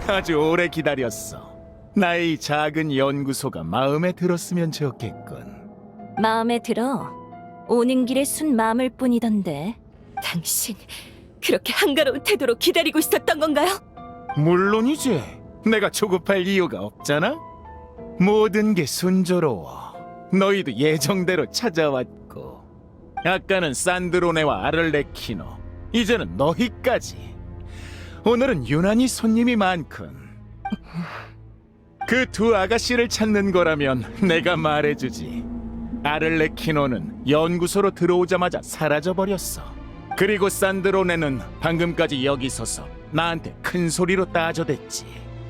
아주 오래 기다렸어. 나의 이 작은 연구소가 마음에 들었으면 좋겠군. 마음에 들어. 오는 길에 순 마음을 뿐이던데. 당신 그렇게 한가로운 태도로 기다리고 있었던 건가요? 물론이지. 내가 조급할 이유가 없잖아. 모든 게 순조로워. 너희도 예정대로 찾아왔고, 아까는 산드로네와 아를레키노, 이제는 너희까지. 오늘은 유난히 손님이 많군. 그 두 아가씨를 찾는 거라면 내가 말해주지. 아를레키노는 연구소로 들어오자마자 사라져버렸어. 그리고 산드로네는 방금까지 여기 서서 나한테 큰 소리로 따져댔지.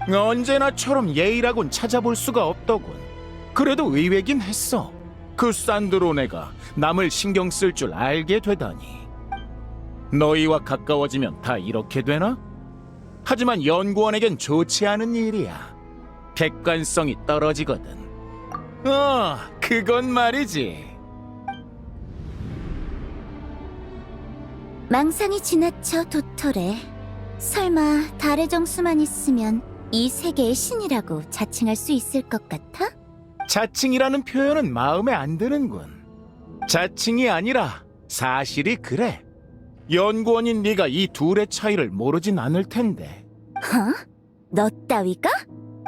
언제나처럼 예의라곤 찾아볼 수가 없더군. 그래도 의외긴 했어. 그 산드로네가 남을 신경 쓸 줄 알게 되다니. 너희와 가까워지면 다 이렇게 되나? 하지만 연구원에겐 좋지 않은 일이야. 객관성이 떨어지거든. 그건 말이지. 망상이 지나쳐 도토레. 설마 달의 정수만 있으면 이 세계의 신이라고 자칭할 수 있을 것 같아? 자칭이라는 표현은 마음에 안 드는군. 자칭이 아니라 사실이 그래. 연구원인 네가 이 둘의 차이를 모르진 않을 텐데. 너 따위가?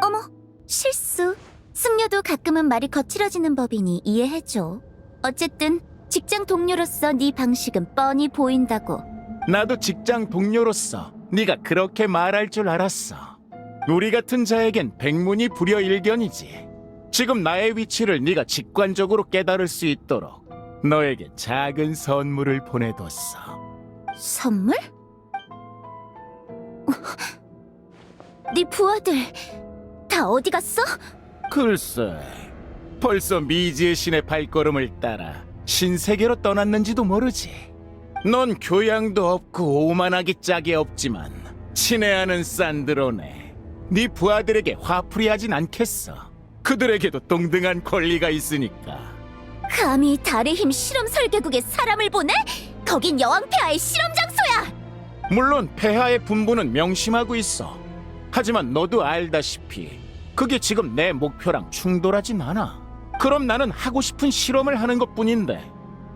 어머, 실수. 승려도 가끔은 말이 거칠어지는 법이니 이해해줘. 어쨌든 직장 동료로서 네 방식은 뻔히 보인다고. 나도 직장 동료로서 네가 그렇게 말할 줄 알았어. 우리 같은 자에겐 백문이 불여일견이지. 지금 나의 위치를 네가 직관적으로 깨달을 수 있도록 너에게 작은 선물을 보내뒀어. 선물? 네 부하들 다 어디 갔어? 글쎄, 벌써 미지의 신의 발걸음을 따라 신세계로 떠났는지도 모르지. 넌 교양도 없고 오만하기 짝이 없지만 친애하는 산드로네, 네 부하들에게 화풀이하진 않겠어. 그들에게도 동등한 권리가 있으니까. 감히 달의 힘 실험 설계국에 사람을 보내? 거긴 여왕 폐하의 실험 장소야! 물론 폐하의 분부는 명심하고 있어. 하지만 너도 알다시피 그게 지금 내 목표랑 충돌하진 않아. 그럼 나는 하고 싶은 실험을 하는 것뿐인데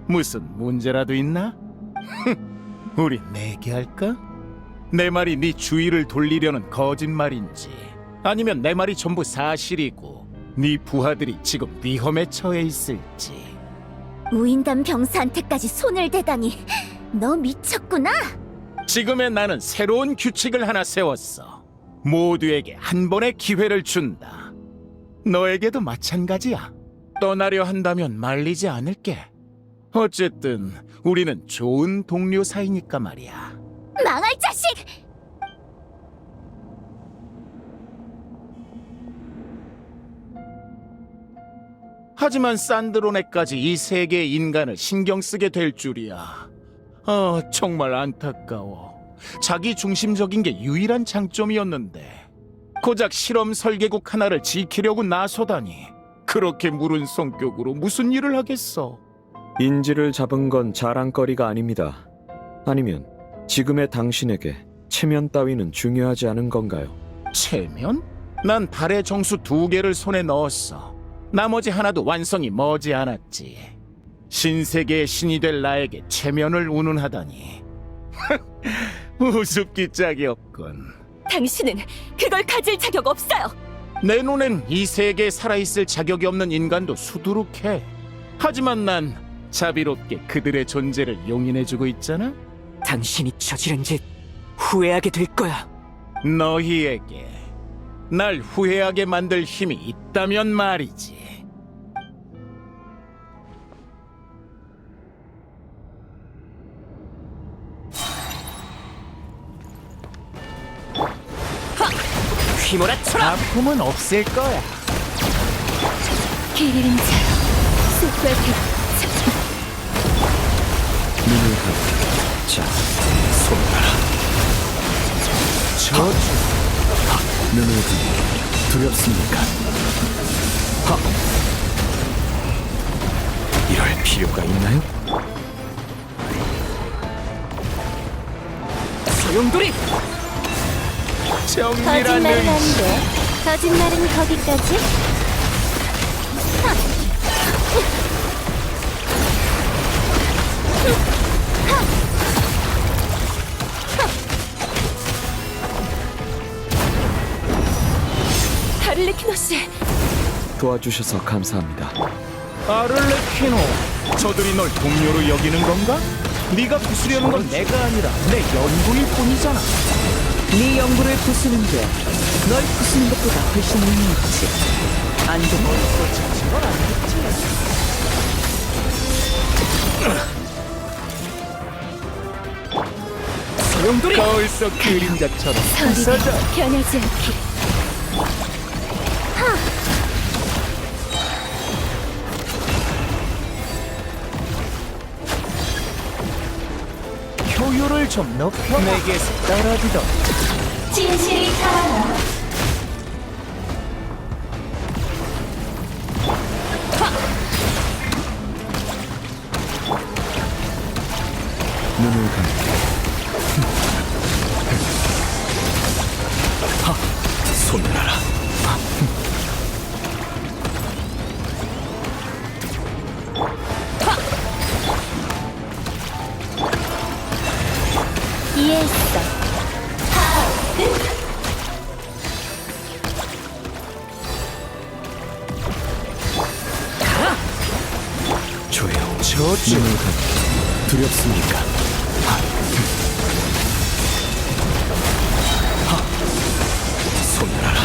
무슨 문제라도 있나? 우리 내기할까? 내 말이 네 주의를 돌리려는 거짓말인지, 아니면 내 말이 전부 사실이고 네 부하들이 지금 위험에 처해 있을지. 우인단 병사한테까지 손을 대다니 너 미쳤구나. 지금의 나는 새로운 규칙을 하나 세웠어. 모두에게 한 번의 기회를 준다. 너에게도 마찬가지야. 떠나려 한다면 말리지 않을게. 어쨌든 우리는 좋은 동료 사이니까 말이야. 망할 자식! 하지만 산드로네까지 이 세계의 인간을 신경 쓰게 될 줄이야. 정말 안타까워. 자기 중심적인 게 유일한 장점이었는데 고작 실험 설계국 하나를 지키려고 나서다니. 그렇게 무른 성격으로 무슨 일을 하겠어. 인지를 잡은 건 자랑거리가 아닙니다. 아니면 지금의 당신에게 체면 따위는 중요하지 않은 건가요? 체면? 난 달의 정수 2개를 손에 넣었어. 나머지 하나도 완성이 머지않았지. 신세계의 신이 될 나에게 체면을 운운하다니. 우습기 짝이 없군. 당신은 그걸 가질 자격 없어요. 내 눈엔 이 세계에 살아있을 자격이 없는 인간도 수두룩해. 하지만 난 자비롭게 그들의 존재를 용인해주고 있잖아. 당신이 저지른 짓 후회하게 될 거야. 너희에게 날 후회하게 만들 힘이 있다면 말이지. 휘몰아쳐라. 아픔은 없을 거야. 길림자 스프레트 눈을 감고 자, 손을 봐라. 저주. 눈을 감고 두렵습니까? 이럴 필요가 있나요? 소용돌이 거짓말은 안 정리라는 돼. 거짓말은 거기까지. 아를레키노스, 도와주셔서 감사합니다. 아를레키노, 저들이 널 동료로 여기는 건가? 네가 부수려는 건 내가 아니라 내 연구일 뿐이잖아. 네 연구를 부수는 게 널 부수는 것보다 훨씬 의미 있지. 안 돼. 그건 아니겠지. 소용돌이! 거울 속 그림자처럼 소리가 부서져. 변하지 않길. 효율을 좀 높여. 내게서 떨어지던 진실이 살아나. 눈을 감고 손나라. 이해했어. 조용. 저주. 눈을 감고 두렵습니까? 손나라.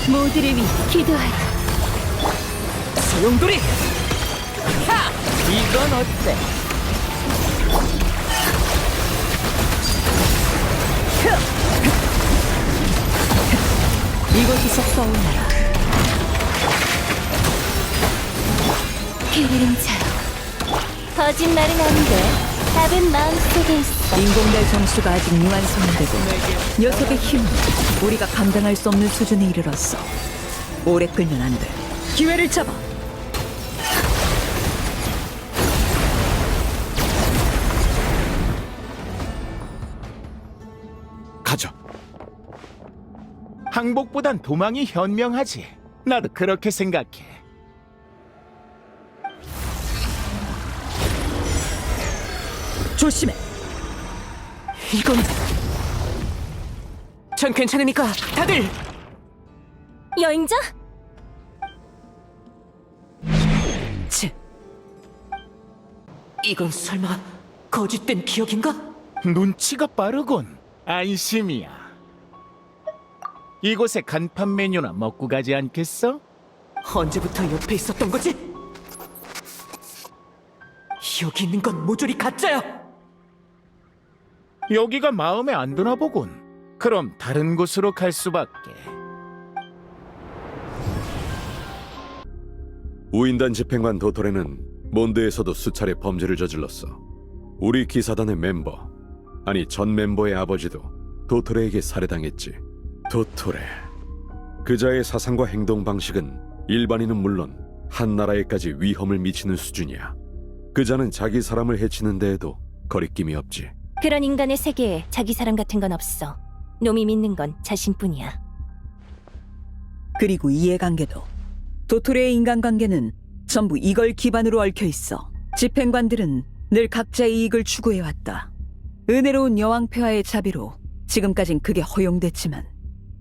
모두를 위해 기도하라. 소용돌이! 이건 어때? 이곳에서 싸우느라 그림자여, 거짓말은 안 돼. 답은 마음속에 있어. 인공달 정수가 아직 미완성인데도 녀석의 힘은 우리가 감당할 수 없는 수준에 이르렀어. 오래 끌면 안 돼. 기회를 잡아. 가죠. 항복보단 도망이 현명하지. 나도 그렇게 생각해. 조심해. 이건 전 괜찮으니까 다들 여행자? 치. 이건 설마 거짓된 기억인가? 눈치가 빠르군. 안심이야. 이곳에 간판 메뉴나 먹고 가지 않겠어? 언제부터 옆에 있었던 거지? 여기 있는 건 모조리 가짜야. 여기가 마음에 안 드나 보군. 그럼 다른 곳으로 갈 수밖에. 우인단 집행관 도토레는 몬드에서도 수차례 범죄를 저질렀어. 우리 기사단의 멤버, 아니 전 멤버의 아버지도 도토레에게 살해당했지. 도토레. 그자의 사상과 행동 방식은 일반인은 물론 한 나라에까지 위험을 미치는 수준이야. 그자는 자기 사람을 해치는 데에도 거리낌이 없지. 그런 인간의 세계에 자기 사람 같은 건 없어. 놈이 믿는 건 자신뿐이야. 그리고 이해관계도 도토레의 인간관계는 전부 이걸 기반으로 얽혀 있어. 집행관들은 늘 각자의 이익을 추구해왔다. 은혜로운 여왕폐하의 자비로 지금까진 그게 허용됐지만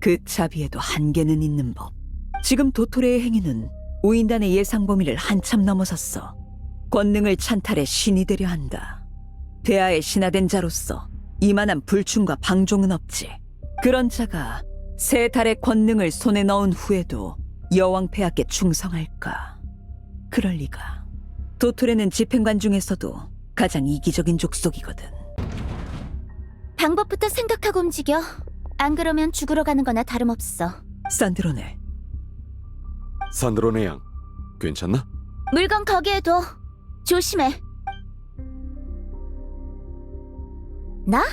그 자비에도 한계는 있는 법. 지금 도토레의 행위는 우인단의 예상 범위를 한참 넘어섰어. 권능을 찬탈해 신이 되려 한다. 폐하의 신하된 자로서 이만한 불충과 방종은 없지. 그런 자가 세 달의 권능을 손에 넣은 후에도 여왕폐하께 충성할까? 그럴 리가. 도토레는 집행관 중에서도 가장 이기적인 족속이거든. 방법부터 생각하고 움직여. 안 그러면 죽으러 가는 거나 다름없어. 산드로네, 산드로네 양, 괜찮나? 물건 거기에 둬. 조심해. 나?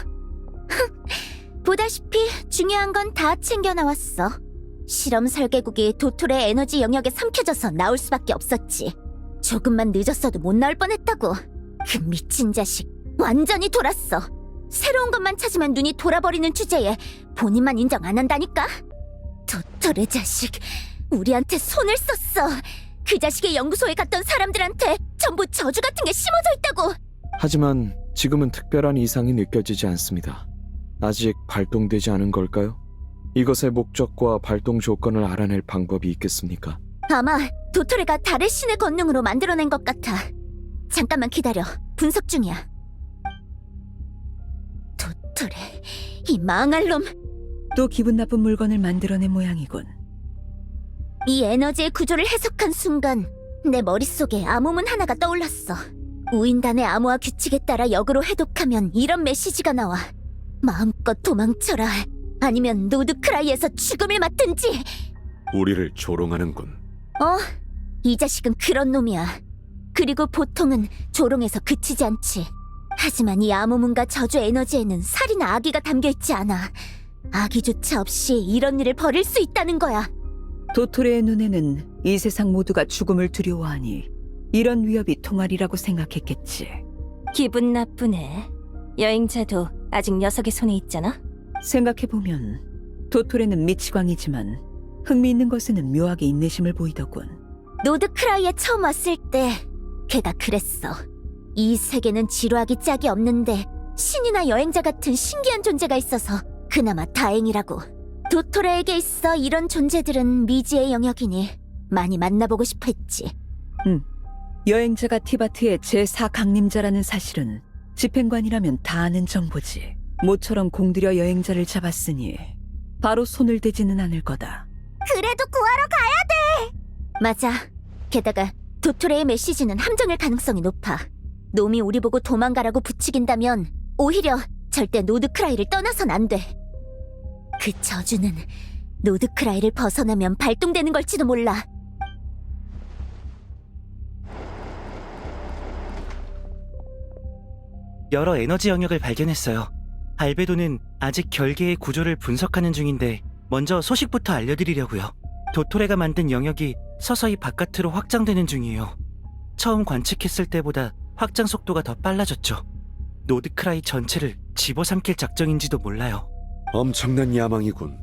보다시피 중요한 건 다 챙겨 나왔어. 실험 설계국이 도토레의 에너지 영역에 삼켜져서 나올 수밖에 없었지. 조금만 늦었어도 못 나올 뻔했다고. 그 미친 자식 완전히 돌았어. 새로운 것만 찾으면 눈이 돌아버리는 주제에 본인만 인정 안 한다니까? 도토레 자식, 우리한테 손을 썼어. 그 자식의 연구소에 갔던 사람들한테 전부 저주 같은 게 심어져 있다고. 하지만 지금은 특별한 이상이 느껴지지 않습니다. 아직 발동되지 않은 걸까요? 이것의 목적과 발동 조건을 알아낼 방법이 있겠습니까? 아마 도토레가 달의 신의 권능으로 만들어낸 것 같아. 잠깐만 기다려. 분석 중이야. 도토레, 이 망할 놈. 또 기분 나쁜 물건을 만들어낸 모양이군. 이 에너지의 구조를 해석한 순간 내 머릿속에 암호문 하나가 떠올랐어. 우인단의 암호화 규칙에 따라 역으로 해독하면 이런 메시지가 나와. 마음껏 도망쳐라. 아니면 노드크라이에서 죽음을 맞든지. 우리를 조롱하는군. 이 자식은 그런 놈이야. 그리고 보통은 조롱에서 그치지 않지. 하지만 이 암호문과 저주 에너지에는 살이나 악의가 담겨있지 않아. 악의조차 없이 이런 일을 벌일 수 있다는 거야. 도토레의 눈에는 이 세상 모두가 죽음을 두려워하니 이런 위협이 통하리라고 생각했겠지. 기분 나쁘네. 여행자도 아직 녀석의 손에 있잖아. 생각해보면 도토레는 미치광이지만 흥미있는 것에는 묘하게 인내심을 보이더군. 노드크라이에 처음 왔을 때 걔가 그랬어. 이 세계는 지루하기 짝이 없는데 신이나 여행자 같은 신기한 존재가 있어서 그나마 다행이라고. 도토레에게 있어 이런 존재들은 미지의 영역이니 많이 만나보고 싶어 했지. 여행자가 티바트의 제4강림자라는 사실은 집행관이라면 다 아는 정보지. 모처럼 공들여 여행자를 잡았으니 바로 손을 대지는 않을 거다. 그래도 구하러 가야 돼! 맞아. 게다가 도토레의 메시지는 함정일 가능성이 높아. 놈이 우리 보고 도망가라고 부추긴다면 오히려 절대 노드크라이를 떠나선 안 돼. 그 저주는 노드크라이를 벗어나면 발동되는 걸지도 몰라. 여러 에너지 영역을 발견했어요. 알베도는 아직 결계의 구조를 분석하는 중인데 먼저 소식부터 알려드리려고요. 도토레가 만든 영역이 서서히 바깥으로 확장되는 중이에요. 처음 관측했을 때보다 확장 속도가 더 빨라졌죠. 노드크라이 전체를 집어삼킬 작정인지도 몰라요. 엄청난 야망이군.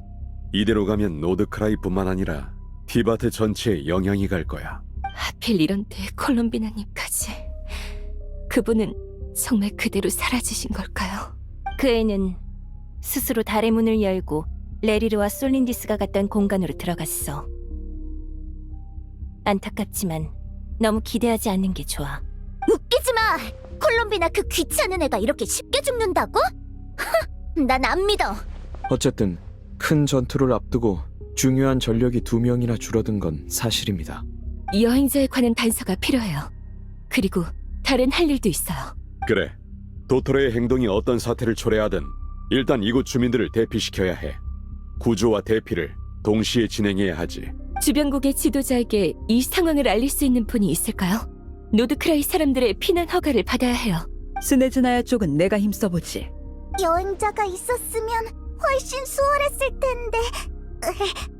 이대로 가면 노드크라이뿐만 아니라 티바트 전체에 영향이 갈 거야. 하필 이런 데 콜롬비나님까지. 그분은 정말 그대로 사라지신 걸까요? 그 애는 스스로 달의 문을 열고 레리르와 솔린디스가 갔던 공간으로 들어갔어. 안타깝지만 너무 기대하지 않는 게 좋아. 웃기지 마! 콜롬비나 그 귀찮은 애가 이렇게 쉽게 죽는다고? 난 안 믿어. 어쨌든 큰 전투를 앞두고 중요한 전력이 2명이나 줄어든 건 사실입니다. 여행자에 관한 단서가 필요해요. 그리고 다른 할 일도 있어요. 그래. 도토레의 행동이 어떤 사태를 초래하든 일단 이곳 주민들을 대피시켜야 해. 구조와 대피를 동시에 진행해야 하지. 주변국의 지도자에게 이 상황을 알릴 수 있는 분이 있을까요? 노드크라이 사람들의 피난 허가를 받아야 해요. 스네즈나야 쪽은 내가 힘써보지. 여행자가 있었으면 훨씬 수월했을 텐데.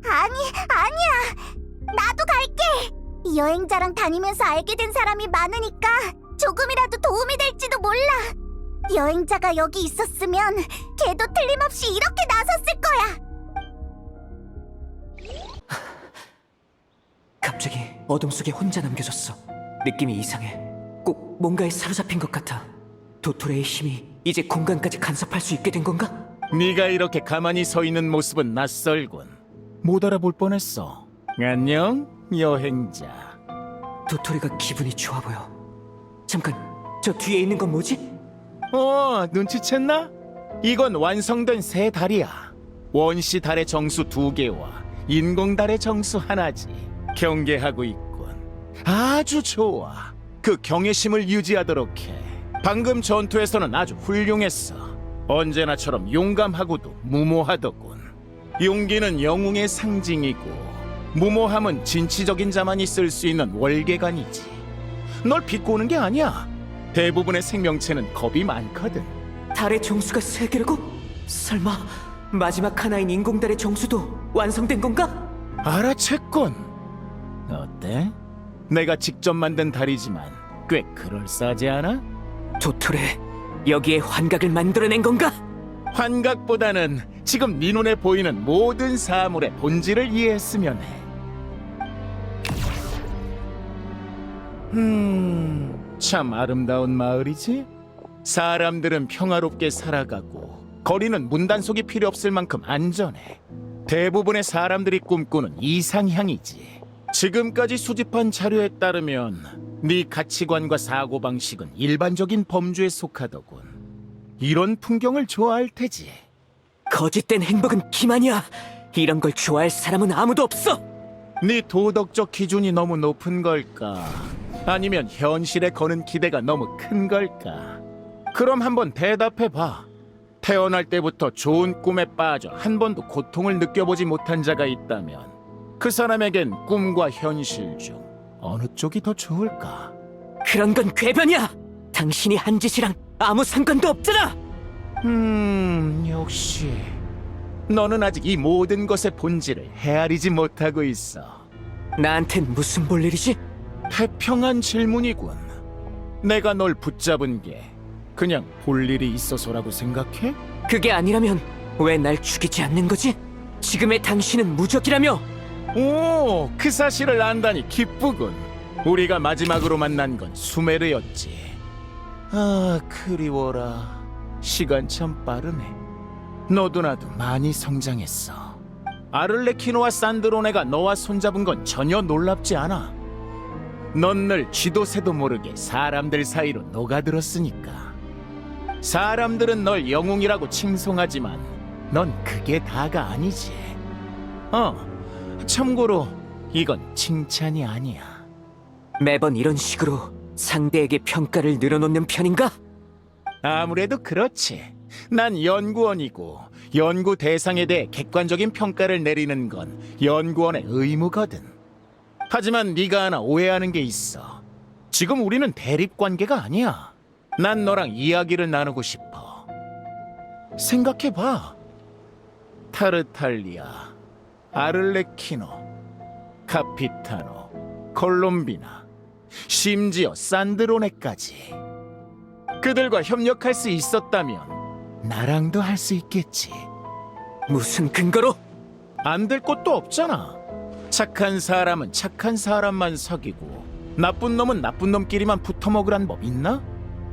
아니야. 나도 갈게. 여행자랑 다니면서 알게 된 사람이 많으니까 조금이라도 도움이 될지도 몰라. 여행자가 여기 있었으면 걔도 틀림없이 이렇게 나섰을 거야. 갑자기 어둠 속에 혼자 남겨졌어. 느낌이 이상해. 꼭 뭔가에 사로잡힌 것 같아. 도토레의 힘이 이제 공간까지 간섭할 수 있게 된 건가? 네가 이렇게 가만히 서 있는 모습은 낯설군. 못 알아볼 뻔했어. 안녕, 여행자. 도토레가 기분이 좋아 보여. 잠깐, 저 뒤에 있는 건 뭐지? 눈치챘나? 이건 완성된 새 달이야. 원시 달의 정수 2개와 인공 달의 정수 하나지. 경계하고 있군. 아주 좋아. 그 경외심을 유지하도록 해. 방금 전투에서는 아주 훌륭했어. 언제나처럼 용감하고도 무모하더군. 용기는 영웅의 상징이고 무모함은 진취적인 자만이 쓸 수 있는 월계관이지. 널 비꼬는 게 아니야. 대부분의 생명체는 겁이 많거든. 달의 정수가 3개라고? 설마 마지막 하나인 인공달의 정수도 완성된 건가? 알아챘군. 어때? 내가 직접 만든 달이지만 꽤 그럴싸하지 않아? 도토레, 여기에 환각을 만들어낸 건가? 환각보다는 지금 네 눈에 보이는 모든 사물의 본질을 이해했으면 해. 참 아름다운 마을이지? 사람들은 평화롭게 살아가고 거리는 문단속이 필요 없을 만큼 안전해. 대부분의 사람들이 꿈꾸는 이상향이지. 지금까지 수집한 자료에 따르면 네 가치관과 사고방식은 일반적인 범주에 속하더군. 이런 풍경을 좋아할 테지. 거짓된 행복은 기만이야. 이런 걸 좋아할 사람은 아무도 없어. 네 도덕적 기준이 너무 높은 걸까? 아니면 현실에 거는 기대가 너무 큰 걸까? 그럼 한번 대답해봐. 태어날 때부터 좋은 꿈에 빠져 한 번도 고통을 느껴보지 못한 자가 있다면 그 사람에겐 꿈과 현실 중 어느 쪽이 더 좋을까? 그런 건 궤변이야. 당신이 한 짓이랑 아무 상관도 없잖아. 역시 너는 아직 이 모든 것의 본질을 헤아리지 못하고 있어. 나한텐 무슨 볼 일이지? 태평한 질문이군. 내가 널 붙잡은 게 그냥 볼 일이 있어서라고 생각해? 그게 아니라면 왜 날 죽이지 않는 거지? 지금의 당신은 무적이라며. 오, 그 사실을 안다니 기쁘군. 우리가 마지막으로 만난 건 수메르였지. 아, 그리워라. 시간 참 빠르네. 너도 나도 많이 성장했어. 아를레키노와 산드로네가 너와 손잡은 건 전혀 놀랍지 않아. 넌 늘 쥐도 새도 모르게 사람들 사이로 녹아들었으니까. 사람들은 널 영웅이라고 칭송하지만 넌 그게 다가 아니지. 참고로 이건 칭찬이 아니야. 매번 이런 식으로 상대에게 평가를 늘어놓는 편인가? 아무래도 그렇지. 난 연구원이고 연구 대상에 대해 객관적인 평가를 내리는 건 연구원의 의무거든. 하지만 네가 하나 오해하는 게 있어. 지금 우리는 대립관계가 아니야. 난 너랑 이야기를 나누고 싶어. 생각해봐. 타르탈리아, 아를레키노, 카피타노, 콜롬비나, 심지어 산드로네까지. 그들과 협력할 수 있었다면 나랑도 할 수 있겠지. 무슨 근거로? 안 될 것도 없잖아. 착한 사람은 착한 사람만 사귀고 나쁜 놈은 나쁜 놈끼리만 붙어먹으란 법 있나?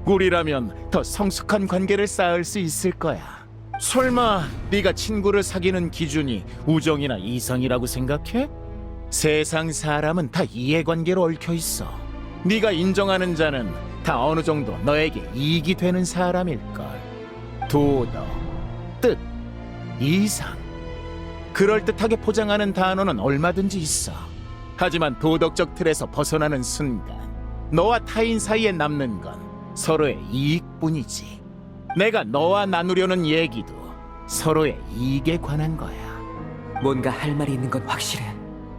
우리라면 더 성숙한 관계를 쌓을 수 있을 거야. 설마 네가 친구를 사귀는 기준이 우정이나 이성이라고 생각해? 세상 사람은 다 이해관계로 얽혀 있어. 네가 인정하는 자는 다 어느 정도 너에게 이익이 되는 사람일걸. 도덕, 뜻, 이상. 그럴듯하게 포장하는 단어는 얼마든지 있어. 하지만 도덕적 틀에서 벗어나는 순간 너와 타인 사이에 남는 건 서로의 이익뿐이지. 내가 너와 나누려는 얘기도 서로의 이익에 관한 거야. 뭔가 할 말이 있는 건 확실해.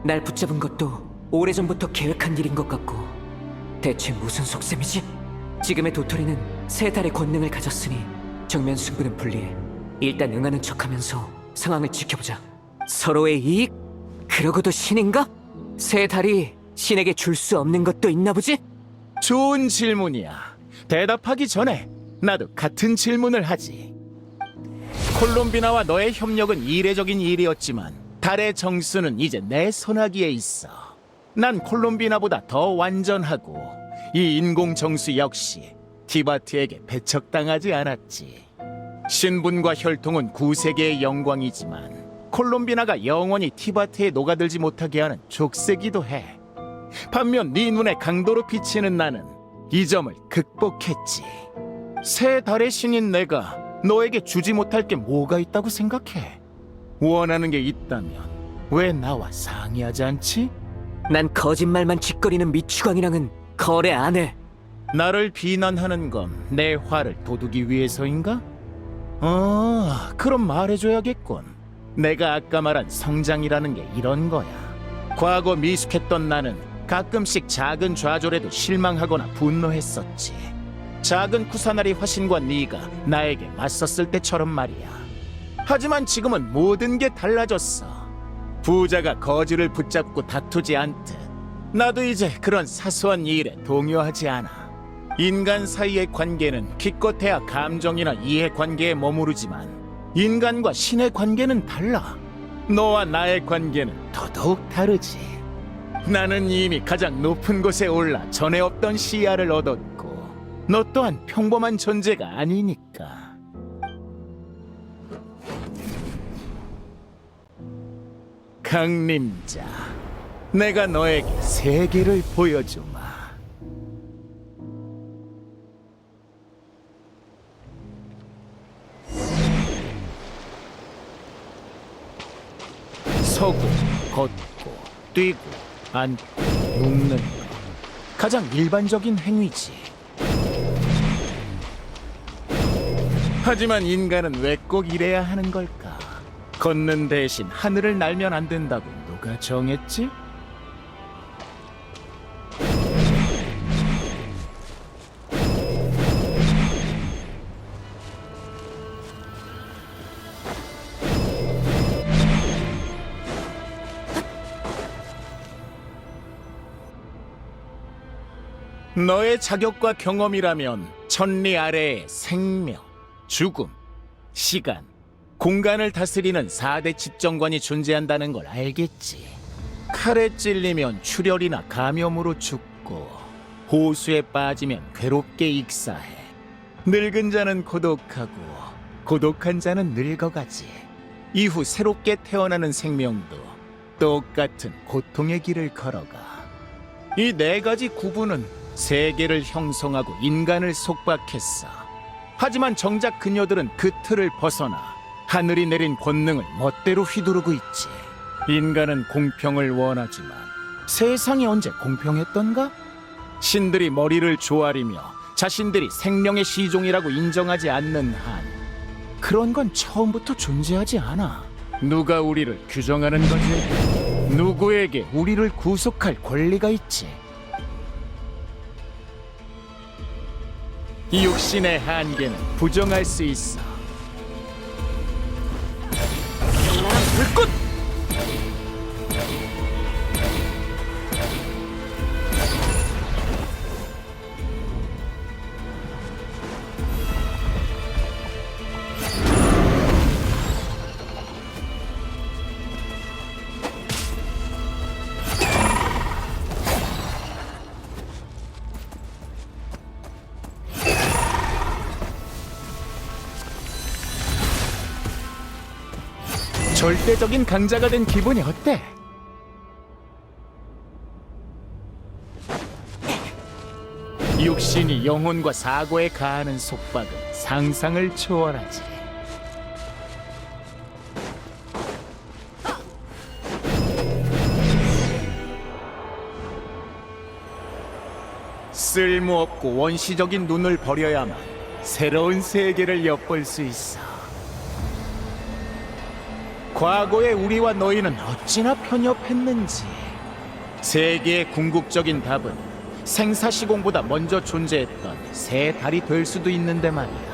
날 붙잡은 것도 오래전부터 계획한 일인 것 같고. 대체 무슨 속셈이지? 지금의 도토리는 세 달의 권능을 가졌으니 정면 승부는 불리해. 일단 응하는 척하면서 상황을 지켜보자. 서로의 이익? 그러고도 신인가? 세 달이 신에게 줄 수 없는 것도 있나 보지? 좋은 질문이야. 대답하기 전에 나도 같은 질문을 하지. 콜롬비나와 너의 협력은 이례적인 일이었지만 달의 정수는 이제 내 손아귀에 있어. 난 콜롬비나보다 더 완전하고 이 인공 정수 역시 티바트에게 배척당하지 않았지. 신분과 혈통은 구세계의 영광이지만 콜롬비나가 영원히 티바트에 녹아들지 못하게 하는 족쇄기도 해. 반면 네 눈에 강도로 비치는 나는 이 점을 극복했지. 새 달의 신인 내가 너에게 주지 못할 게 뭐가 있다고 생각해? 원하는 게 있다면 왜 나와 상의하지 않지? 난 거짓말만 짓거리는 미추광이랑은 거래 안 해. 나를 비난하는 건 내 화를 돋우기 위해서인가? 그럼 말해줘야겠군. 내가 아까 말한 성장이라는 게 이런 거야. 과거 미숙했던 나는 가끔씩 작은 좌절에도 실망하거나 분노했었지. 작은 쿠사나리 화신과 네가 나에게 맞섰을 때처럼 말이야. 하지만 지금은 모든 게 달라졌어. 부자가 거지를 붙잡고 다투지 않듯 나도 이제 그런 사소한 일에 동요하지 않아. 인간 사이의 관계는 기껏해야 감정이나 이해관계에 머무르지만 인간과 신의 관계는 달라. 너와 나의 관계는 더더욱 다르지. 나는 이미 가장 높은 곳에 올라 전에 없던 시야를 얻었고 너 또한 평범한 존재가 아니니까. 강림자, 내가 너에게 세계를 보여주마. 서고, 걷고, 뛰고, 앉고, 눕는 것. 가장 일반적인 행위지. 하지만 인간은 왜 꼭 이래야 하는 걸까? 걷는 대신 하늘을 날면 안 된다고 누가 정했지? 너의 자격과 경험이라면 천리 아래의 생명, 죽음, 시간, 공간을 다스리는 4대 집정관이 존재한다는 걸 알겠지. 칼에 찔리면 출혈이나 감염으로 죽고 호수에 빠지면 괴롭게 익사해. 늙은 자는 고독하고 고독한 자는 늙어가지. 이후 새롭게 태어나는 생명도 똑같은 고통의 길을 걸어가. 이 4가지 구분은 세계를 형성하고 인간을 속박했어. 하지만 정작 그녀들은 그 틀을 벗어나 하늘이 내린 권능을 멋대로 휘두르고 있지. 인간은 공평을 원하지만 세상이 언제 공평했던가? 신들이 머리를 조아리며 자신들이 생명의 시종이라고 인정하지 않는 한 그런 건 처음부터 존재하지 않아. 누가 우리를 규정하는 거지? 누구에게 우리를 구속할 권리가 있지? 이 육신의 한계는 부정할 수 있어. 불꽃! 절대적인 강자가 된 기분이 어때? 육신이 영혼과 사고에 가하는 속박은 상상을 초월하지. 쓸모없고 원시적인 눈을 버려야만 새로운 세계를 엿볼 수 있어. 과거의 우리와 너희는 어찌나 편협했는지. 세계의 궁극적인 답은 생사시공보다 먼저 존재했던 새 달이 될 수도 있는데 말이야.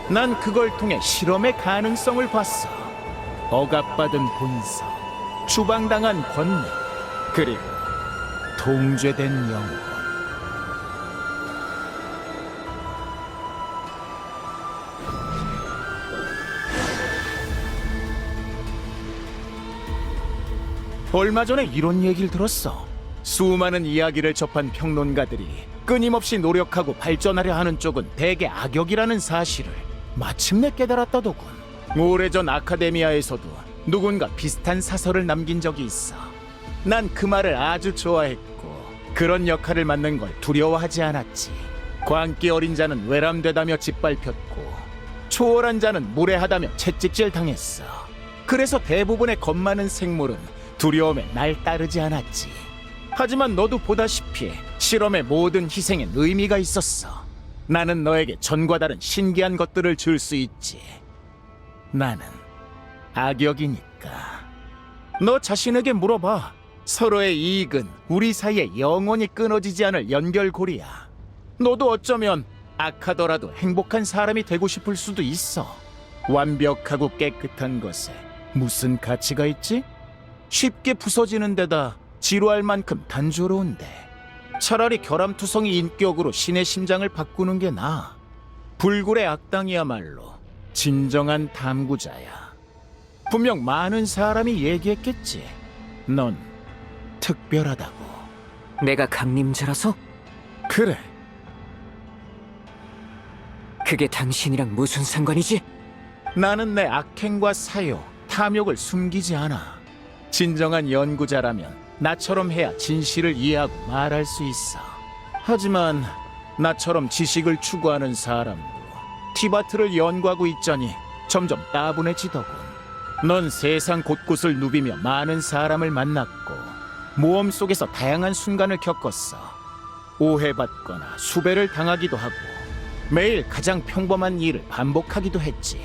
난 그걸 통해 실험의 가능성을 봤어. 억압받은 본성, 추방당한 권능, 그리고 통죄된 영혼. 얼마 전에 이런 얘기를 들었어. 수많은 이야기를 접한 평론가들이 끊임없이 노력하고 발전하려 하는 쪽은 대개 악역이라는 사실을 마침내 깨달았다더군. 오래전 아카데미아에서도 누군가 비슷한 사설을 남긴 적이 있어. 난 그 말을 아주 좋아했고 그런 역할을 맡는 걸 두려워하지 않았지. 광기 어린 자는 외람되다며 짓밟혔고 초월한 자는 무례하다며 채찍질 당했어. 그래서 대부분의 겁 많은 생물은 두려움에 날 따르지 않았지. 하지만 너도 보다시피 실험의 모든 희생엔 의미가 있었어. 나는 너에게 전과 다른 신기한 것들을 줄 수 있지. 나는 악역이니까. 너 자신에게 물어봐. 서로의 이익은 우리 사이에 영원히 끊어지지 않을 연결고리야. 너도 어쩌면 악하더라도 행복한 사람이 되고 싶을 수도 있어. 완벽하고 깨끗한 것에 무슨 가치가 있지? 쉽게 부서지는 데다 지루할 만큼 단조로운데 차라리 결함투성이 인격으로 신의 심장을 바꾸는 게 나아. 불굴의 악당이야말로 진정한 탐구자야. 분명 많은 사람이 얘기했겠지. 넌 특별하다고. 내가 강림자라서? 그래. 그게 당신이랑 무슨 상관이지? 나는 내 악행과 사요, 탐욕을 숨기지 않아. 진정한 연구자라면 나처럼 해야 진실을 이해하고 말할 수 있어. 하지만 나처럼 지식을 추구하는 사람도 티바트를 연구하고 있자니 점점 따분해지더군. 넌 세상 곳곳을 누비며 많은 사람을 만났고 모험 속에서 다양한 순간을 겪었어. 오해받거나 수배를 당하기도 하고 매일 가장 평범한 일을 반복하기도 했지.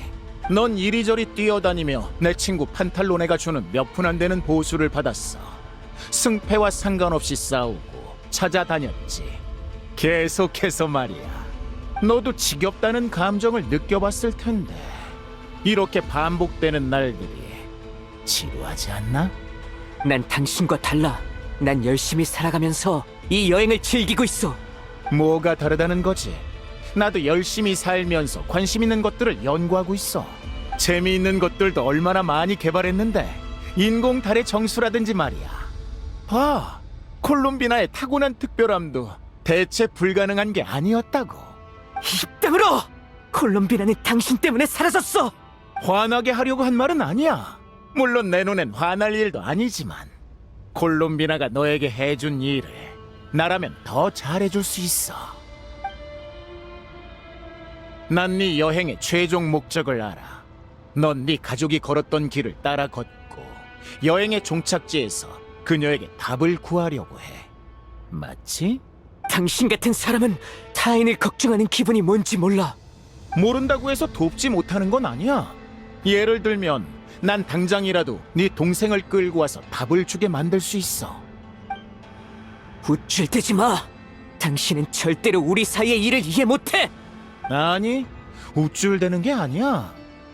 넌 이리저리 뛰어다니며 내 친구 판탈로네가 주는 몇 푼 안 되는 보수를 받았어. 승패와 상관없이 싸우고 찾아다녔지. 계속해서 말이야. 너도 지겹다는 감정을 느껴봤을 텐데 이렇게 반복되는 날들이 지루하지 않나? 난 당신과 달라. 난 열심히 살아가면서 이 여행을 즐기고 있어. 뭐가 다르다는 거지? 나도 열심히 살면서 관심 있는 것들을 연구하고 있어. 재미있는 것들도 얼마나 많이 개발했는데 인공달의 정수라든지 말이야. 봐, 콜롬비나의 타고난 특별함도 대체 불가능한 게 아니었다고. 이 땅으로! 콜롬비나는 당신 때문에 사라졌어! 화나게 하려고 한 말은 아니야. 물론 내 눈엔 화날 일도 아니지만 콜롬비나가 너에게 해준 일을 나라면 더 잘해줄 수 있어. 난 네 여행의 최종 목적을 알아. 넌 네 가족이 걸었던 길을 따라 걷고 여행의 종착지에서 그녀에게 답을 구하려고 해. 맞지? 당신 같은 사람은 타인을 걱정하는 기분이 뭔지 몰라. 모른다고 해서 돕지 못하는 건 아니야. 예를 들면 난 당장이라도 네 동생을 끌고 와서 답을 주게 만들 수 있어. 우쭐대지 마. 당신은 절대로 우리 사이의 일을 이해 못해. 아니, 우쭐대는 게 아니야.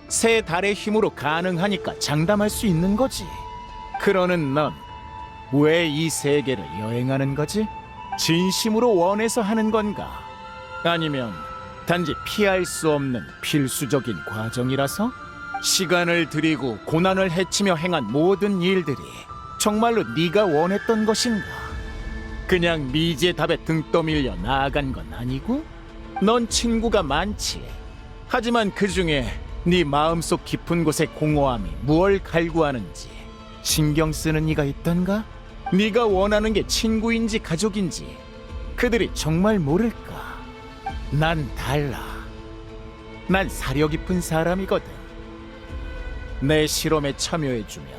새 달의 힘으로 가능하니까 장담할 수 있는 거지. 그러는 넌 왜 이 세계를 여행하는 거지? 진심으로 원해서 하는 건가? 아니면 단지 피할 수 없는 필수적인 과정이라서? 시간을 들이고 고난을 헤치며 행한 모든 일들이 정말로 네가 원했던 것인가? 그냥 미지의 답에 등 떠밀려 나아간 건 아니고? 넌 친구가 많지. 하지만 그 중에 네 마음속 깊은 곳의 공허함이 무얼 갈구하는지 신경 쓰는 이가 있던가? 네가 원하는 게 친구인지 가족인지 그들이 정말 모를까? 난 달라. 난 사려 깊은 사람이거든. 내 실험에 참여해주면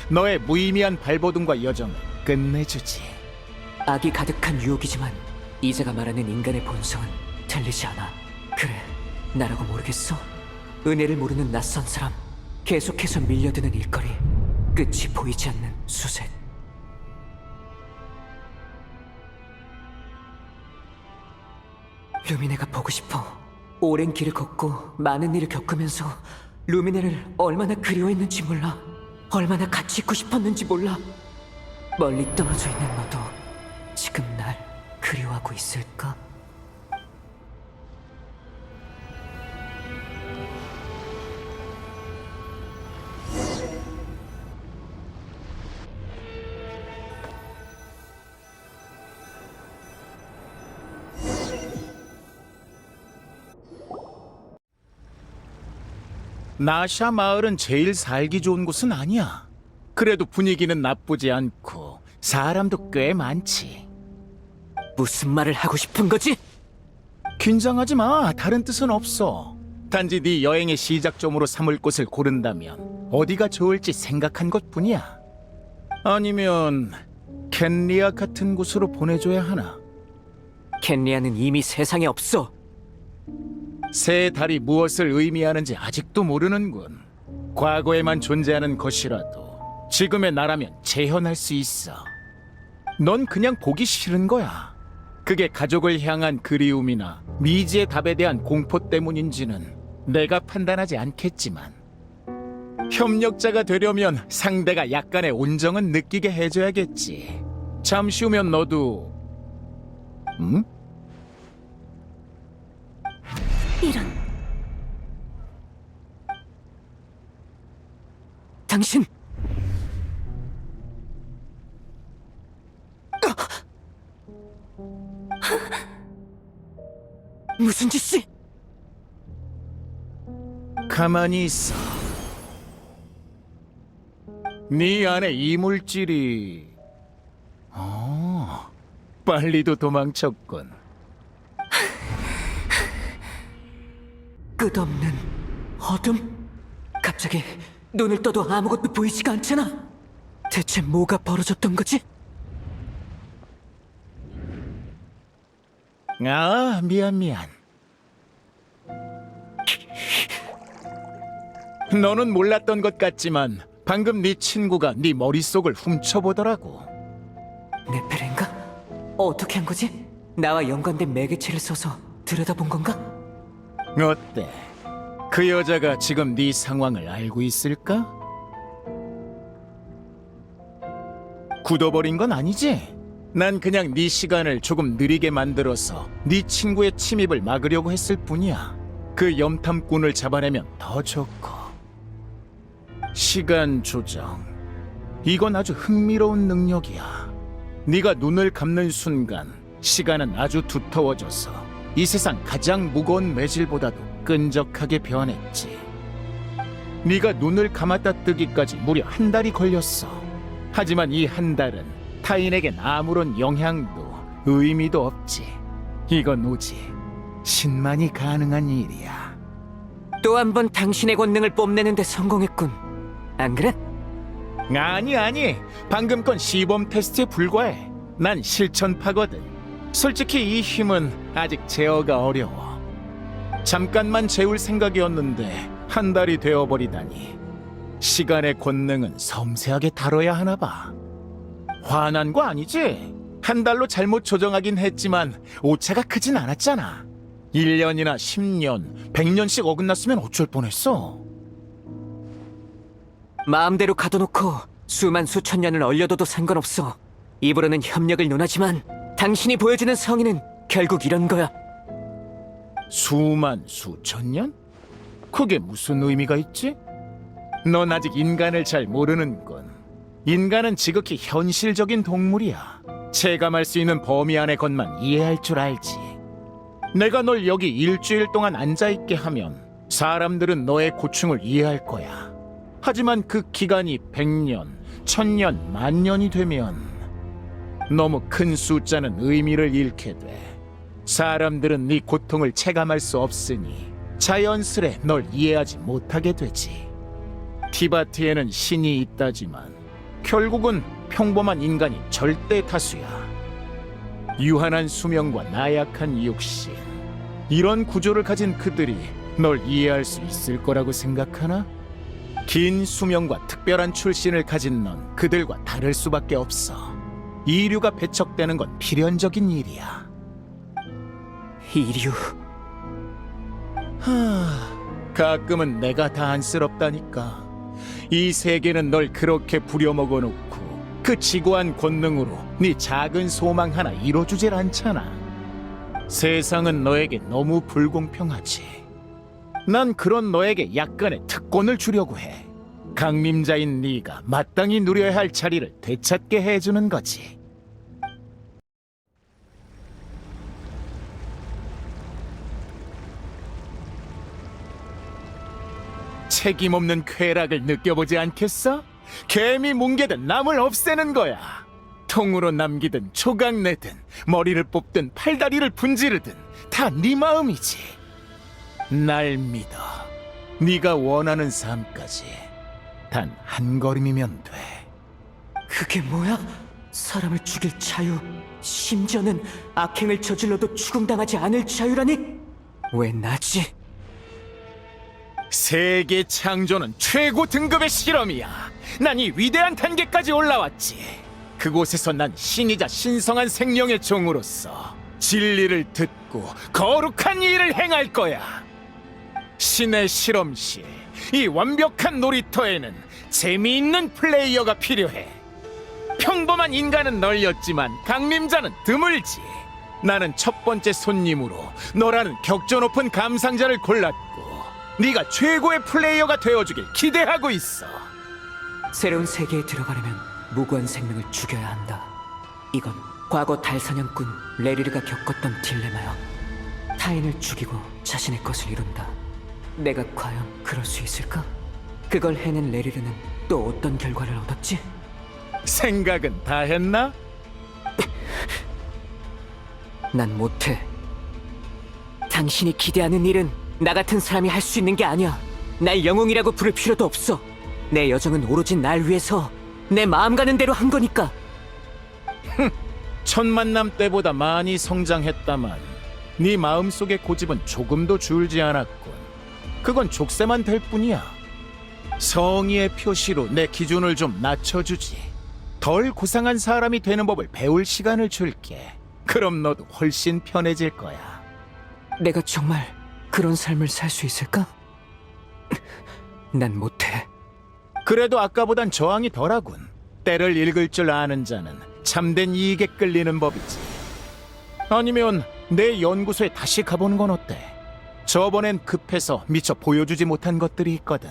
너의 무의미한 발버둥과 여정을 끝내주지. 악이 가득한 유혹이지만 이제가 말하는 인간의 본성은 틀리지 않아. 그래, 나라고 모르겠어? 은혜를 모르는 낯선 사람, 계속해서 밀려드는 일거리, 끝이 보이지 않는 수색. 루미네가 보고 싶어. 오랜 길을 걷고 많은 일을 겪으면서 루미네를 얼마나 그리워했는지 몰라. 얼마나 같이 있고 싶었는지 몰라. 멀리 떨어져 있는 너도 지금 날 그리워하고 있을까? 나샤 마을은 제일 살기 좋은 곳은 아니야. 그래도 분위기는 나쁘지 않고 사람도 꽤 많지. 무슨 말을 하고 싶은 거지? 긴장하지 마. 다른 뜻은 없어. 단지 네 여행의 시작점으로 삼을 곳을 고른다면 어디가 좋을지 생각한 것뿐이야. 아니면 켄리아 같은 곳으로 보내줘야 하나? 켄리아는 이미 세상에 없어. 새 달이 무엇을 의미하는지 아직도 모르는군. 과거에만 존재하는 것이라도 지금의 나라면 재현할 수 있어. 넌 그냥 보기 싫은 거야. 그게 가족을 향한 그리움이나 미지의 답에 대한 공포 때문인지는 내가 판단하지 않겠지만 협력자가 되려면 상대가 약간의 온정은 느끼게 해줘야겠지. 잠시 후면 너도 이런. 당신 무슨 짓이? 가만히 있어. 네 안에 이물질이 빨리도 도망쳤군. 끝없는 어둠? 갑자기 눈을 떠도 아무것도 보이지가 않잖아. 대체 뭐가 벌어졌던 거지? 아, 미안. 너는 몰랐던 것 같지만 방금 네 친구가 네 머릿속을 훔쳐보더라고. 네페레인가? 어떻게 한 거지? 나와 연관된 매개체를 써서 들여다본 건가? 어때? 그 여자가 지금 네 상황을 알고 있을까? 굳어버린 건 아니지? 난 그냥 네 시간을 조금 느리게 만들어서 네 친구의 침입을 막으려고 했을 뿐이야. 그 염탐꾼을 잡아내면 더 좋고. 시간 조정. 이건 아주 흥미로운 능력이야. 네가 눈을 감는 순간 시간은 아주 두터워져서 이 세상 가장 무거운 매질보다도 끈적하게 변했지. 네가 눈을 감았다 뜨기까지 무려 한 달이 걸렸어. 하지만 이 한 달은 타인에겐 아무런 영향도 의미도 없지. 이건 오직 신만이 가능한 일이야. 또 한 번 당신의 권능을 뽐내는데 성공했군. 안 그래? 아니. 방금 건 시범 테스트에 불과해. 난 실천파거든. 솔직히 이 힘은 아직 제어가 어려워. 잠깐만 재울 생각이었는데 한 달이 되어버리다니. 시간의 권능은 섬세하게 다뤄야 하나 봐. 화난 거 아니지? 한 달로 잘못 조정하긴 했지만 오차가 크진 않았잖아. 1년이나 10년, 100년씩 어긋났으면 어쩔 뻔했어. 마음대로 가둬놓고 수만 수천 년을 얼려둬도 상관없어. 입으로는 협력을 논하지만 당신이 보여주는 성의는 결국 이런 거야. 수만 수천 년? 그게 무슨 의미가 있지? 넌 아직 인간을 잘 모르는군. 인간은 지극히 현실적인 동물이야. 체감할 수 있는 범위 안의 것만 이해할 줄 알지. 내가 널 여기 일주일 동안 앉아있게 하면 사람들은 너의 고충을 이해할 거야. 하지만 그 기간이 100년, 1000년, 만년이 되면 너무 큰 숫자는 의미를 잃게 돼. 사람들은 네 고통을 체감할 수 없으니 자연스레 널 이해하지 못하게 되지. 티바트에는 신이 있다지만 결국은 평범한 인간이 절대 다수야. 유한한 수명과 나약한 육신. 이런 구조를 가진 그들이 널 이해할 수 있을 거라고 생각하나? 긴 수명과 특별한 출신을 가진 넌 그들과 다를 수밖에 없어. 이류가 배척되는 건 필연적인 일이야. 이류. 가끔은 내가 다 안쓰럽다니까. 이 세계는 널 그렇게 부려먹어 놓고 그 지고한 권능으로 네 작은 소망 하나 이뤄주질 않잖아. 세상은 너에게 너무 불공평하지. 난 그런 너에게 약간의 특권을 주려고 해. 강림자인 네가 마땅히 누려야 할 자리를 되찾게 해주는 거지. 책임 없는 쾌락을 느껴보지 않겠어? 개미 뭉개든 남을 없애는 거야. 통으로 남기든 조각내든 머리를 뽑든 팔다리를 분지르든 다 네 마음이지. 날 믿어. 네가 원하는 삶까지 단 한 걸음이면 돼. 그게 뭐야? 사람을 죽일 자유, 심지어는 악행을 저질러도 추궁당하지 않을 자유라니? 왜 나지? 세계 창조는 최고 등급의 실험이야. 난 이 위대한 단계까지 올라왔지. 그곳에서 난 신이자 신성한 생명의 종으로서 진리를 듣고 거룩한 일을 행할 거야. 신의 실험실, 이 완벽한 놀이터에는 재미있는 플레이어가 필요해. 평범한 인간은 널렸지만 강림자는 드물지. 나는 첫 번째 손님으로 너라는 격조 높은 감상자를 골랐고 네가 최고의 플레이어가 되어주길 기대하고 있어. 새로운 세계에 들어가려면 무고한 생명을 죽여야 한다. 이건 과거 달사냥꾼 레리르가 겪었던 딜레마야. 타인을 죽이고 자신의 것을 이룬다. 내가 과연 그럴 수 있을까? 그걸 해낸 레리르는 또 어떤 결과를 얻었지? 생각은 다 했나? 난 못해. 당신이 기대하는 일은 나 같은 사람이 할 수 있는 게 아니야. 날 영웅이라고 부를 필요도 없어. 내 여정은 오로지 날 위해서 내 마음 가는 대로 한 거니까. 첫 만남 때보다 많이 성장했다만 네 마음속의 고집은 조금도 줄지 않았군. 그건 족쇄만 될 뿐이야. 성의의 표시로 내 기준을 좀 낮춰주지. 덜 고상한 사람이 되는 법을 배울 시간을 줄게. 그럼 너도 훨씬 편해질 거야. 내가 정말 그런 삶을 살 수 있을까? 난 못해. 그래도 아까보단 저항이 덜하군. 때를 읽을 줄 아는 자는 참된 이익에 끌리는 법이지. 아니면 내 연구소에 다시 가보는 건 어때? 저번엔 급해서 미처 보여주지 못한 것들이 있거든.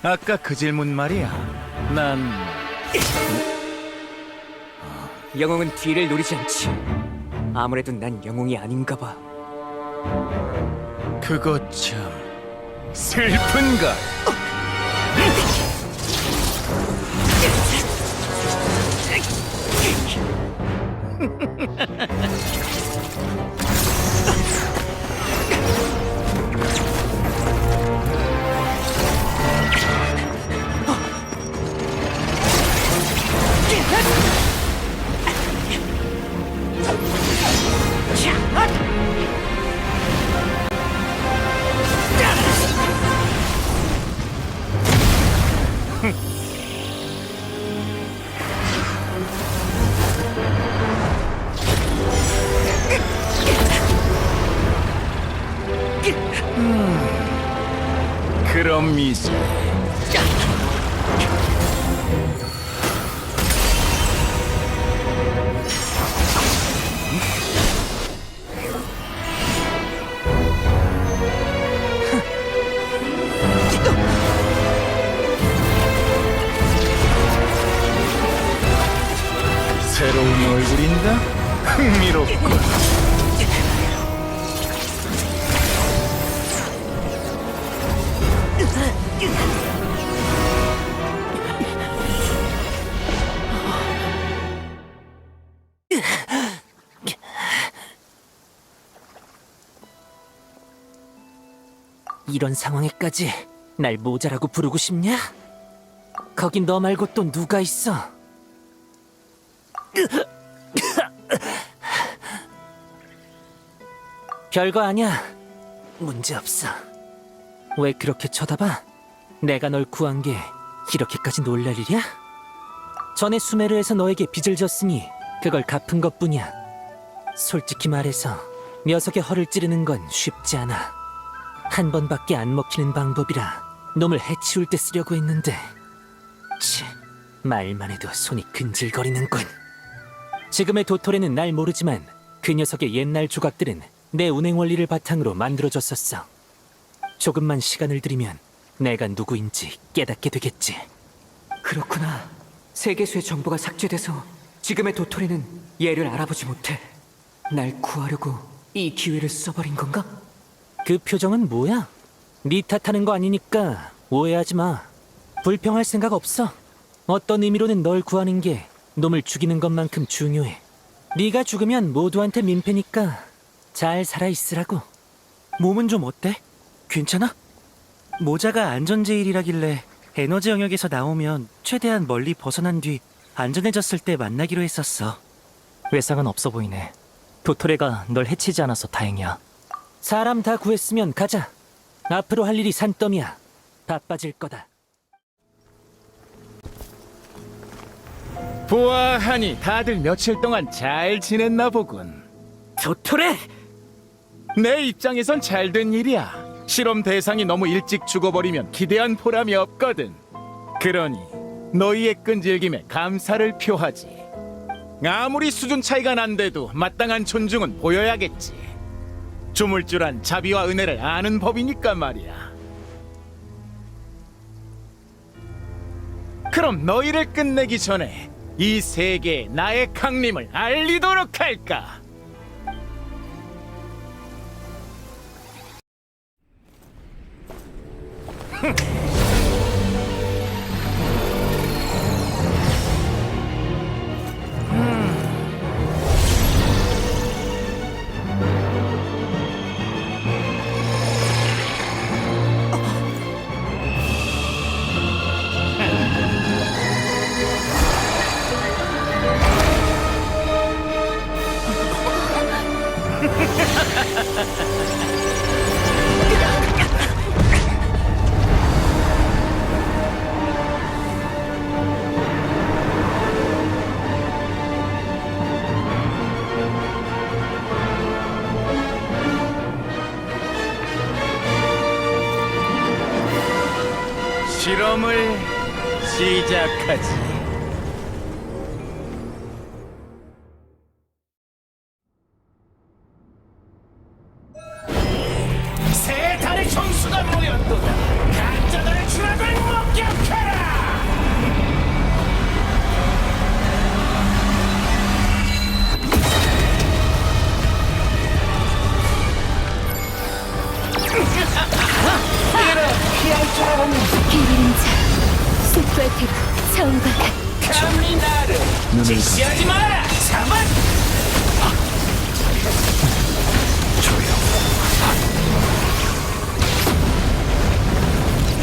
아까 그 질문 말이야. 난 영웅은 뒤를 노리지 않지. 아무래도 난 영웅이 아닌가 봐. 그거 참 슬픈가? 그럼 이제 새로운 얼굴인가? 흥미롭군. 이런 상황에까지 날 모자라고 부르고 싶냐? 거긴 너 말고 또 누가 있어? 별거 아니야. 문제없어. 왜 그렇게 쳐다봐? 내가 널 구한 게 이렇게까지 놀랄 일이야? 전에 수메르에서 너에게 빚을 졌으니 그걸 갚은 것뿐이야. 솔직히 말해서 녀석의 허를 찌르는 건 쉽지 않아. 한 번밖에 안 먹히는 방법이라 놈을 해치울 때 쓰려고 했는데 말만 해도 손이 근질거리는군. 지금의 도토레는 날 모르지만 그 녀석의 옛날 조각들은 내 운행 원리를 바탕으로 만들어졌었어. 조금만 시간을 들이면 내가 누구인지 깨닫게 되겠지. 그렇구나. 세계수의 정보가 삭제돼서 지금의 도토레는 얘를 알아보지 못해. 날 구하려고 이 기회를 써버린 건가? 그 표정은 뭐야? 네 탓하는 거 아니니까 오해하지 마. 불평할 생각 없어. 어떤 의미로는 널 구하는 게 놈을 죽이는 것만큼 중요해. 네가 죽으면 모두한테 민폐니까 잘 살아있으라고. 몸은 좀 어때? 괜찮아? 모자가 안전제일이라길래 에너지 영역에서 나오면 최대한 멀리 벗어난 뒤 안전해졌을 때 만나기로 했었어. 외상은 없어 보이네. 도토레가 널 해치지 않아서 다행이야. 사람 다 구했으면 가자. 앞으로 할 일이 산더미야. 바빠질 거다. 보아하니 다들 며칠 동안 잘 지냈나 보군. 도토레! 내 입장에선 잘된 일이야. 실험 대상이 너무 일찍 죽어버리면 기대한 보람이 없거든. 그러니 너희의 끈질김에 감사를 표하지. 아무리 수준 차이가 난데도 마땅한 존중은 보여야겠지. 조물주란 자비와 은혜를 아는 법이니까 말이야. 그럼 너희를 끝내기 전에 이 세계에 나의 강림을 알리도록 할까? 실험을 시작하지. 세 달의 정수가 모였도다. 가짜들의 추락을 목격하라. 기린자, 숲과 대로 처음과 같. 감히 나를 지시하지 마라. 사만.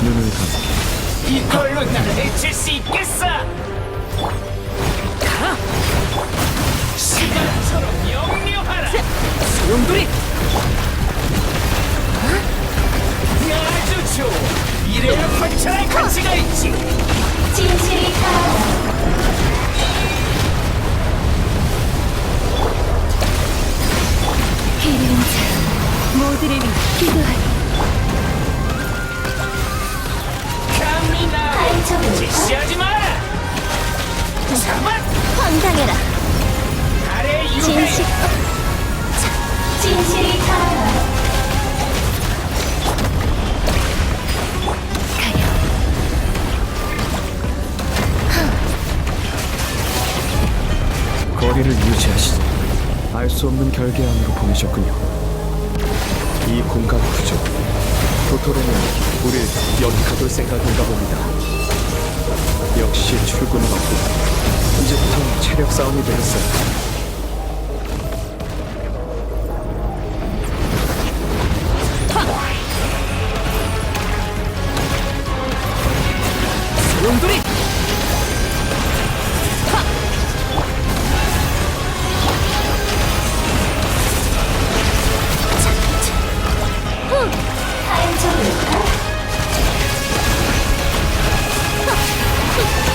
눈을 감게. 이걸로 나를 해칠 수 있겠어. 시간처럼 영려하라. 소용돌이! 아주 좋아. 이래야 관찰할 가치가 있지. 진실이 기린자, 모두를 위해 기도하리. 감히 나를 가르쳐 지시하지 마라. 사만. 황당해라. 달의 유해. 진실 진실이 가라. 거리를 유지하시지. 알 수 없는 결계 안으로 보내셨군요. 이 공간 구조. 도토레는 우릴 여기 가둘 생각인가 봅니다. 역시 출근은 없고 이제부터 체력 싸움이 되겠어요. 소용돌이!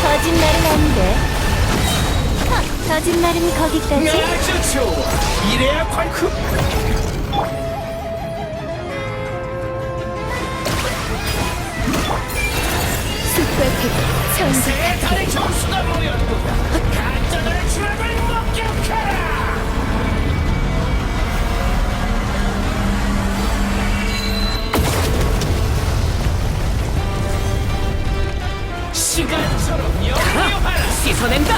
거짓말은 안 돼. 거짓말은 거기까지. 아주 좋아. 이래야 관크. 숲과 대로 처음과 세 달의 정수가 모였도다. 가짜들의 추락을 목격하라. 시간처럼 영려하라. 씻어낸다!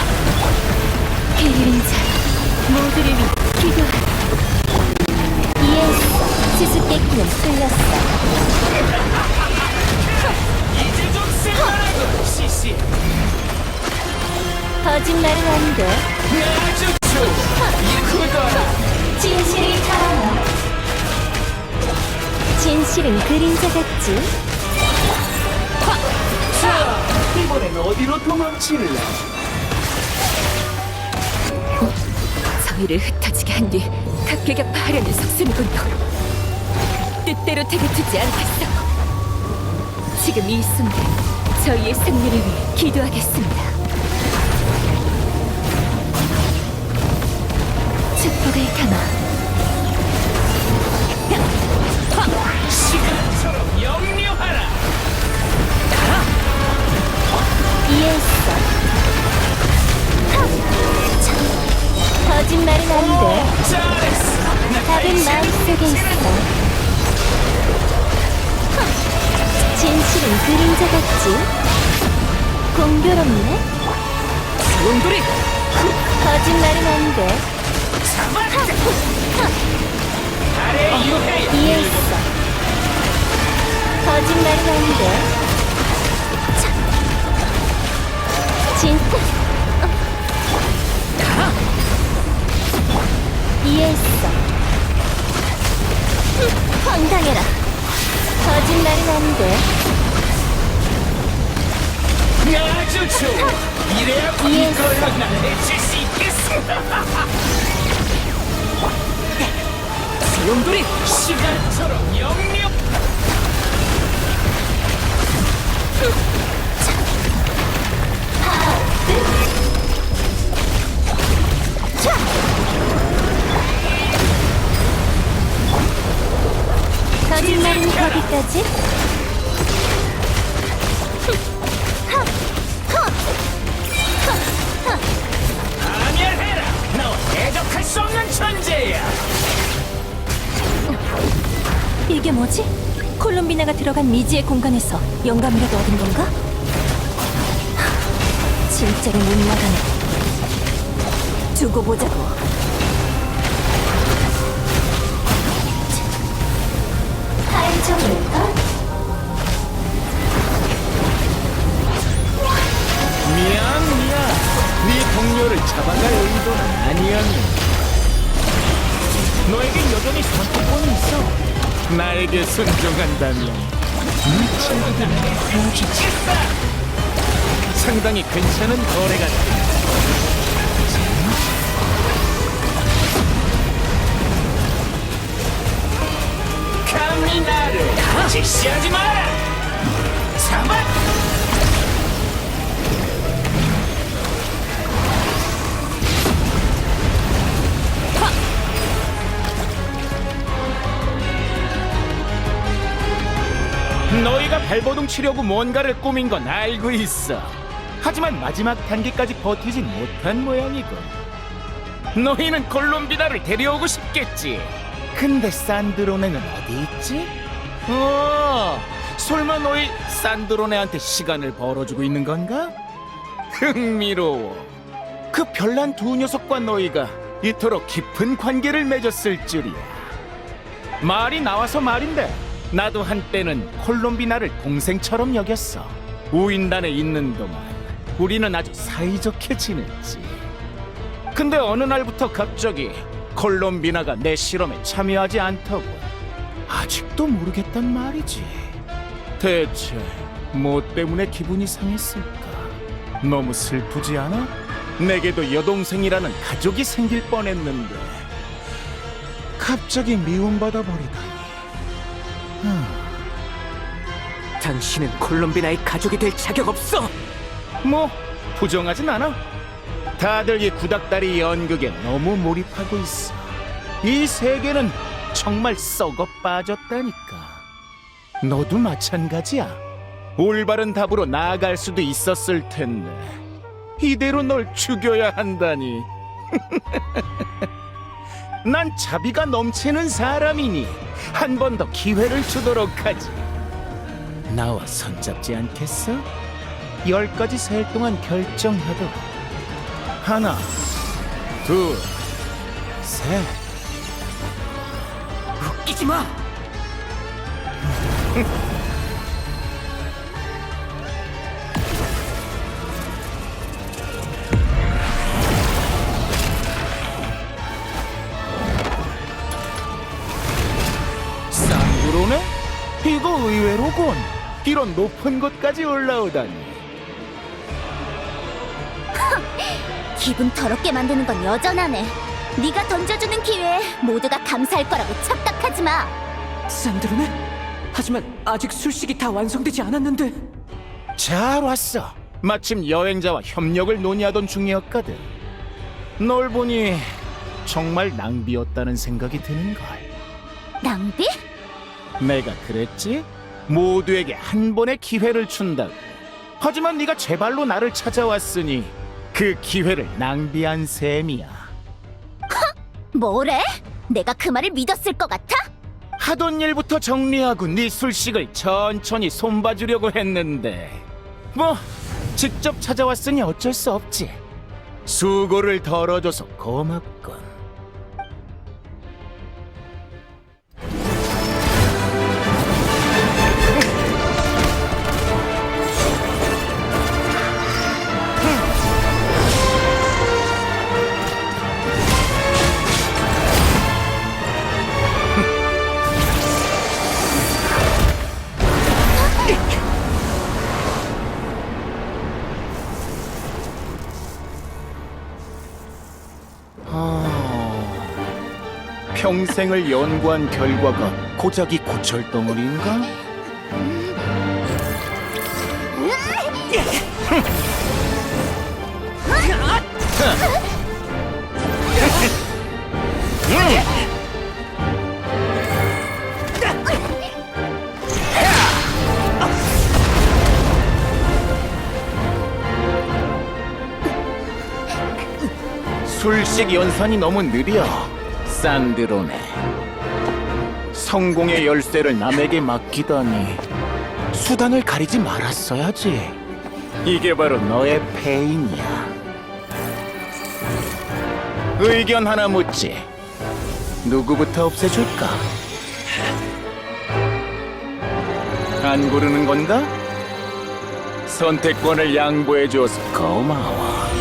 기린자, 모두를 위해 기도하리. 이해했어. 수수께끼는 풀렸어. 이제 좀 쓸만하고 시시. 거짓말은 안 돼. 아주 좋아. 이거다. 진실이 가라. 진실은 그림자 같지. 자, 이번엔 어디로 도망칠래? 성의를 흩어지게 한 뒤 각계격파하려는 속셈이군요. 뜻대로 되게 두지 않겠어. 지금 이 순간 저희의 승리를 위해 기도하겠습니다. 벽을 감아. 시간처럼 영리하라. 이해했어. 거짓말은 안 돼. 잘했어. 답은 마음속에 있어. 진실은 그림자 같지? 공교롭네. 소용돌이! 거짓말은 안 돼. 이해했어. 거짓말은 안 돼. 진짜. 이해했어. 황당해라. 거짓말은 안 돼. 아주 좋아. 이래야 이해했어. 이걸로 날 해칠 수 있겠어. 소용돌이! 시간처럼 영리. 거짓말은 거기까지. 파멸해라. 너 대적할 수 없는 존재야. 이게 뭐지? 콜롬비나가 들어간 미지의 공간에서 영감이라도 얻은 건가? 진짜로 못 나가네. 두고 보자고. 미안. 네 동료를 잡아갈 의도는 아니었는데. 너에겐 여전히 선택권이 있어. 나에게 순종한다면 네 친구들은 헤어지지. 상당히 괜찮은 거래 같아. 감히 나를 지시하지 마라. 잡아. 너희가 발버둥 치려고 뭔가를 꾸민 건 알고 있어. 하지만 마지막 단계까지 버티진 못한 모양이군. 너희는 콜롬비나를 데려오고 싶겠지. 근데 산드로네는 어디 있지? 설마 너희 산드로네한테 시간을 벌어주고 있는 건가? 흥미로워. 그 별난 두 녀석과 너희가 이토록 깊은 관계를 맺었을 줄이야. 말이 나와서 말인데 나도 한때는 콜롬비나를 동생처럼 여겼어. 우인단에 있는 동안 우리는 아주 사이좋게 지냈지. 근데 어느 날부터 갑자기 콜롬비나가 내 실험에 참여하지 않다고. 아직도 모르겠단 말이지. 대체 뭐 때문에 기분이 상했을까? 너무 슬프지 않아? 내게도 여동생이라는 가족이 생길 뻔했는데 갑자기 미움받아 버리다니. 당신은 콜롬비나의 가족이 될 자격 없어! 뭐 부정하진 않아. 다들 이 구닥다리 연극에 너무 몰입하고 있어. 이 세계는 정말 썩어 빠졌다니까. 너도 마찬가지야. 올바른 답으로 나아갈 수도 있었을 텐데 이대로 널 죽여야 한다니. 난 자비가 넘치는 사람이니 한 번 더 기회를 주도록 하지. 나와 손잡지 않겠어? 10가지 셀 동안 결정하도록. 하나, 둘, 셋. 웃기지 마! 쌍구로네? 이거 의외로군. 이런 높은 곳까지 올라오다니. 기분 더럽게 만드는 건 여전하네. 네가 던져주는 기회에 모두가 감사할 거라고 착각하지 마. 산드로네? 하지만 아직 술식이 다 완성되지 않았는데. 잘 왔어. 마침 여행자와 협력을 논의하던 중이었거든. 널 보니 정말 낭비였다는 생각이 드는걸. 낭비? 내가 그랬지? 모두에게 한 번의 기회를 준다고. 하지만 네가 제 발로 나를 찾아왔으니 그 기회를 낭비한 셈이야. 뭐래? 내가 그 말을 믿었을 것 같아? 하던 일부터 정리하고 네 술식을 천천히 손봐주려고 했는데 뭐 직접 찾아왔으니 어쩔 수 없지. 수고를 덜어줘서 고맙군. 평생을 연구한 결과가 고작 이 고철덩어리인가? 술식 연산이 너무 느려. 산드로네. 성공의 열쇠를 남에게 맡기다니 수단을 가리지 말았어야지. 이게 바로 너의 패인이야. 의견 하나 묻지. 누구부터 없애줄까? 안 고르는 건가? 선택권을 양보해줘서 고마워.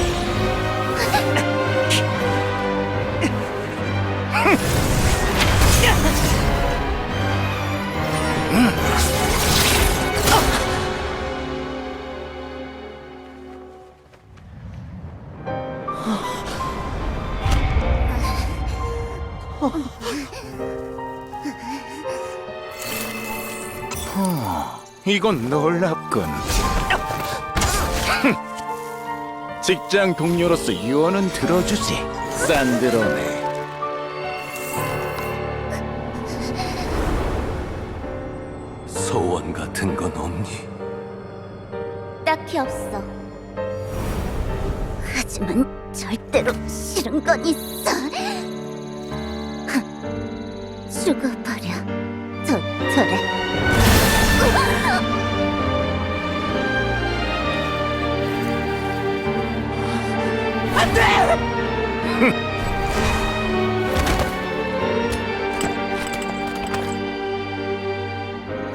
이건 놀랍군. 직장 동료로서 유언은 들어주지, 산드로네. 소원 같은 건 없니? 딱히 없어. 하지만 절대로 싫은 건 있어. 죽어버려, 도토레.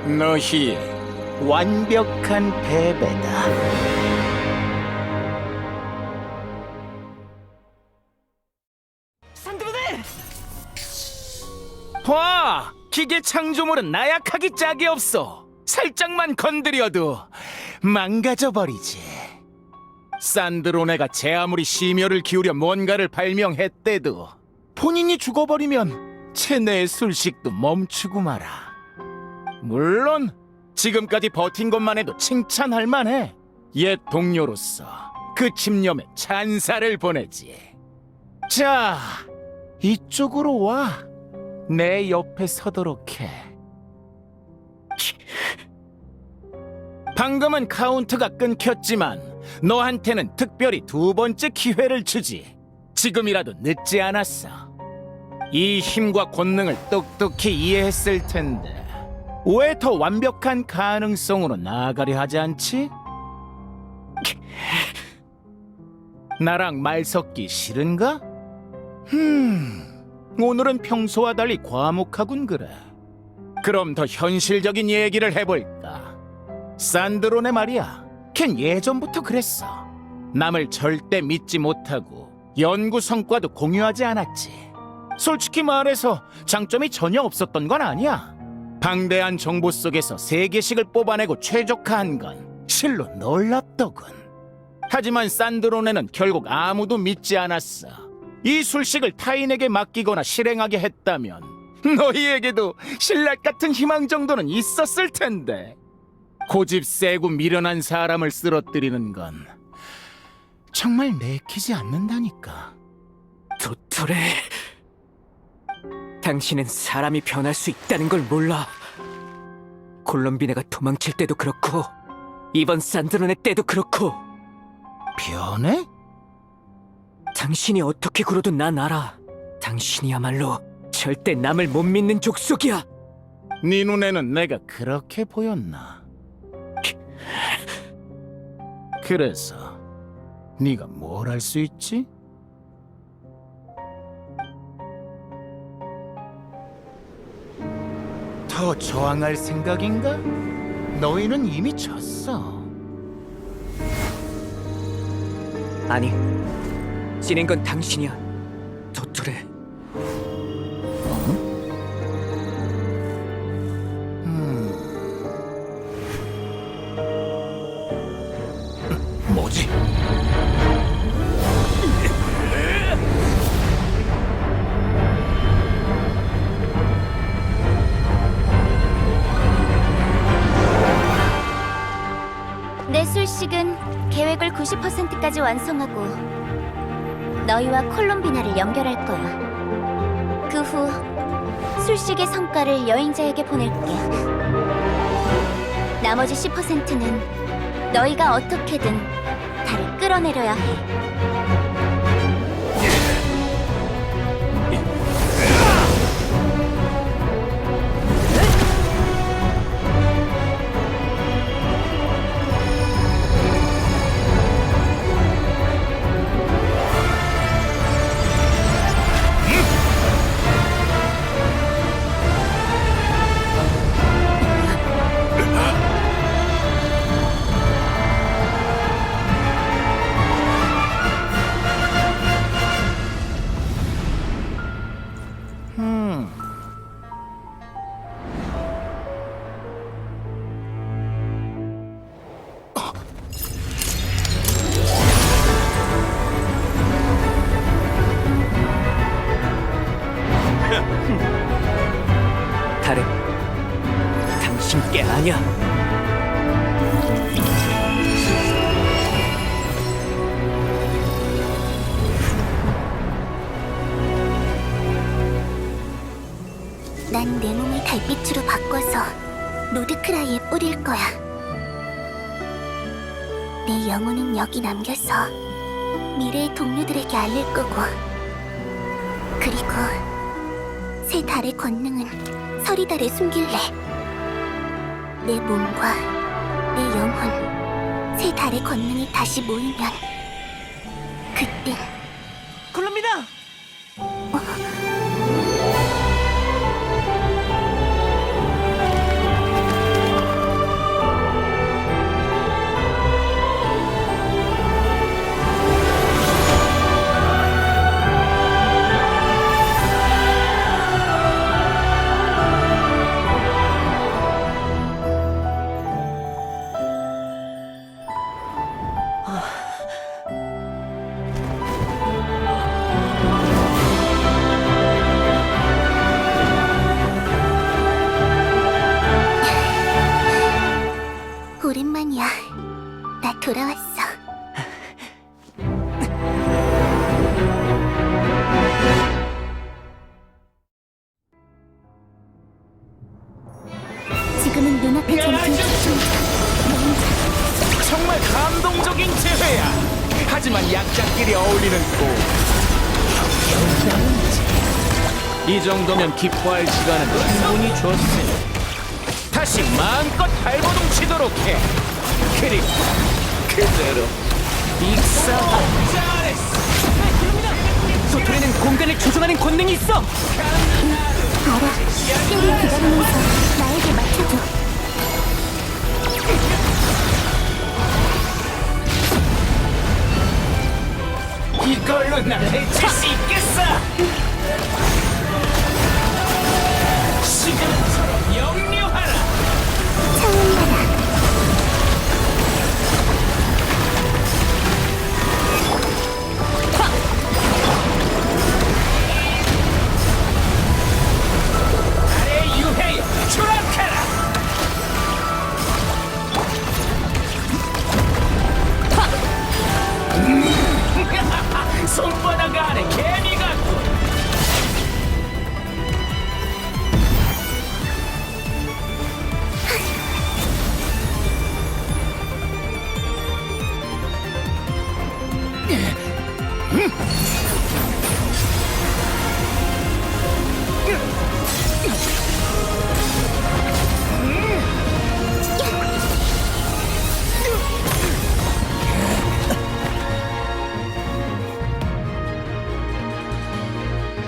너희의 완벽한 패배다. 봐! 기계 창조물은 나약하기 짝이 없어. 살짝만 건드려도 망가져버리지. 산드로네가 제 아무리 심혈을 기울여 뭔가를 발명했대도 본인이 죽어버리면 체내의 술식도 멈추고 마라. 물론 지금까지 버틴 것만 해도 칭찬할 만해. 옛 동료로서 그 집념에 찬사를 보내지. 자, 이쪽으로 와. 내 옆에 서도록 해. 방금은 카운트가 끊겼지만 너한테는 특별히 두 번째 기회를 주지. 지금이라도 늦지 않았어. 이 힘과 권능을 똑똑히 이해했을 텐데 왜 더 완벽한 가능성으로 나아가려 하지 않지? 나랑 말 섞기 싫은가? 오늘은 평소와 달리 과묵하군 그래. 그럼 더 현실적인 얘기를 해볼까? 산드로네 말이야. 걘 예전부터 그랬어. 남을 절대 믿지 못하고 연구 성과도 공유하지 않았지. 솔직히 말해서 장점이 전혀 없었던 건 아니야. 방대한 정보 속에서 세계식을 뽑아내고 최적화한 건 실로 놀랍더군. 하지만 산드로네는 결국 아무도 믿지 않았어. 이 술식을 타인에게 맡기거나 실행하게 했다면 너희에게도 신랄 같은 희망 정도는 있었을 텐데. 고집 세고 미련한 사람을 쓰러뜨리는 건 정말 내키지 않는다니까. 도토레. 당신은 사람이 변할 수 있다는 걸 몰라. 콜롬비네가 도망칠 때도 그렇고 이번 산드론의 때도 그렇고. 변해? 당신이 어떻게 굴어도 난 알아. 당신이야말로 절대 남을 못 믿는 족속이야. 네 눈에는 내가 그렇게 보였나? 그래서 네가 뭘 할 수 있지? 더 저항할 생각인가? 너희는 이미 졌어. 아니, 지낸 건 당신이야, 도토레. 뭐지? 내 술식은 계획을 90%까지 완성하고 너희와 콜롬비나를 연결할 거야. 그 후 술식의 성과를 여행자에게 보낼게. 나머지 10%는 너희가 어떻게든 달을 끌어내려야 해. 달은 당신께 아니야. 난 내 몸을 달빛으로 바꿔서 로드크라이에 뿌릴 거야. 내 영혼은 여기 남겨서 미래의 동료들에게 알릴 거고, 그리고 새 달의 권능은 서리달에 숨길래. 내 몸과 내 영혼, 새 달의 권능이 다시 모이면 그때 콜롬비나! 오랜만이야. 나 돌아왔어. 지금은 눈앞에 전투에 집중하자. 정말 감동적인 재회야. 하지만 약자끼리 어울리는 꼭 이 정도면 기뻐할 시간은 충분히 줬으니 다시 마음껏 발버둥치도록 해. 그리고 그대로 익사하자. 도토리는 공간을 조종하는 권능이 있어. 알아. 뼈를 기다리면서 나에게 맡겨줘. 이걸로 날 해칠 수 있겠어. 지금처럼 영리하라. 차원나라. 나의 유해여 추락하라. 손바닥 안에 개미 같아.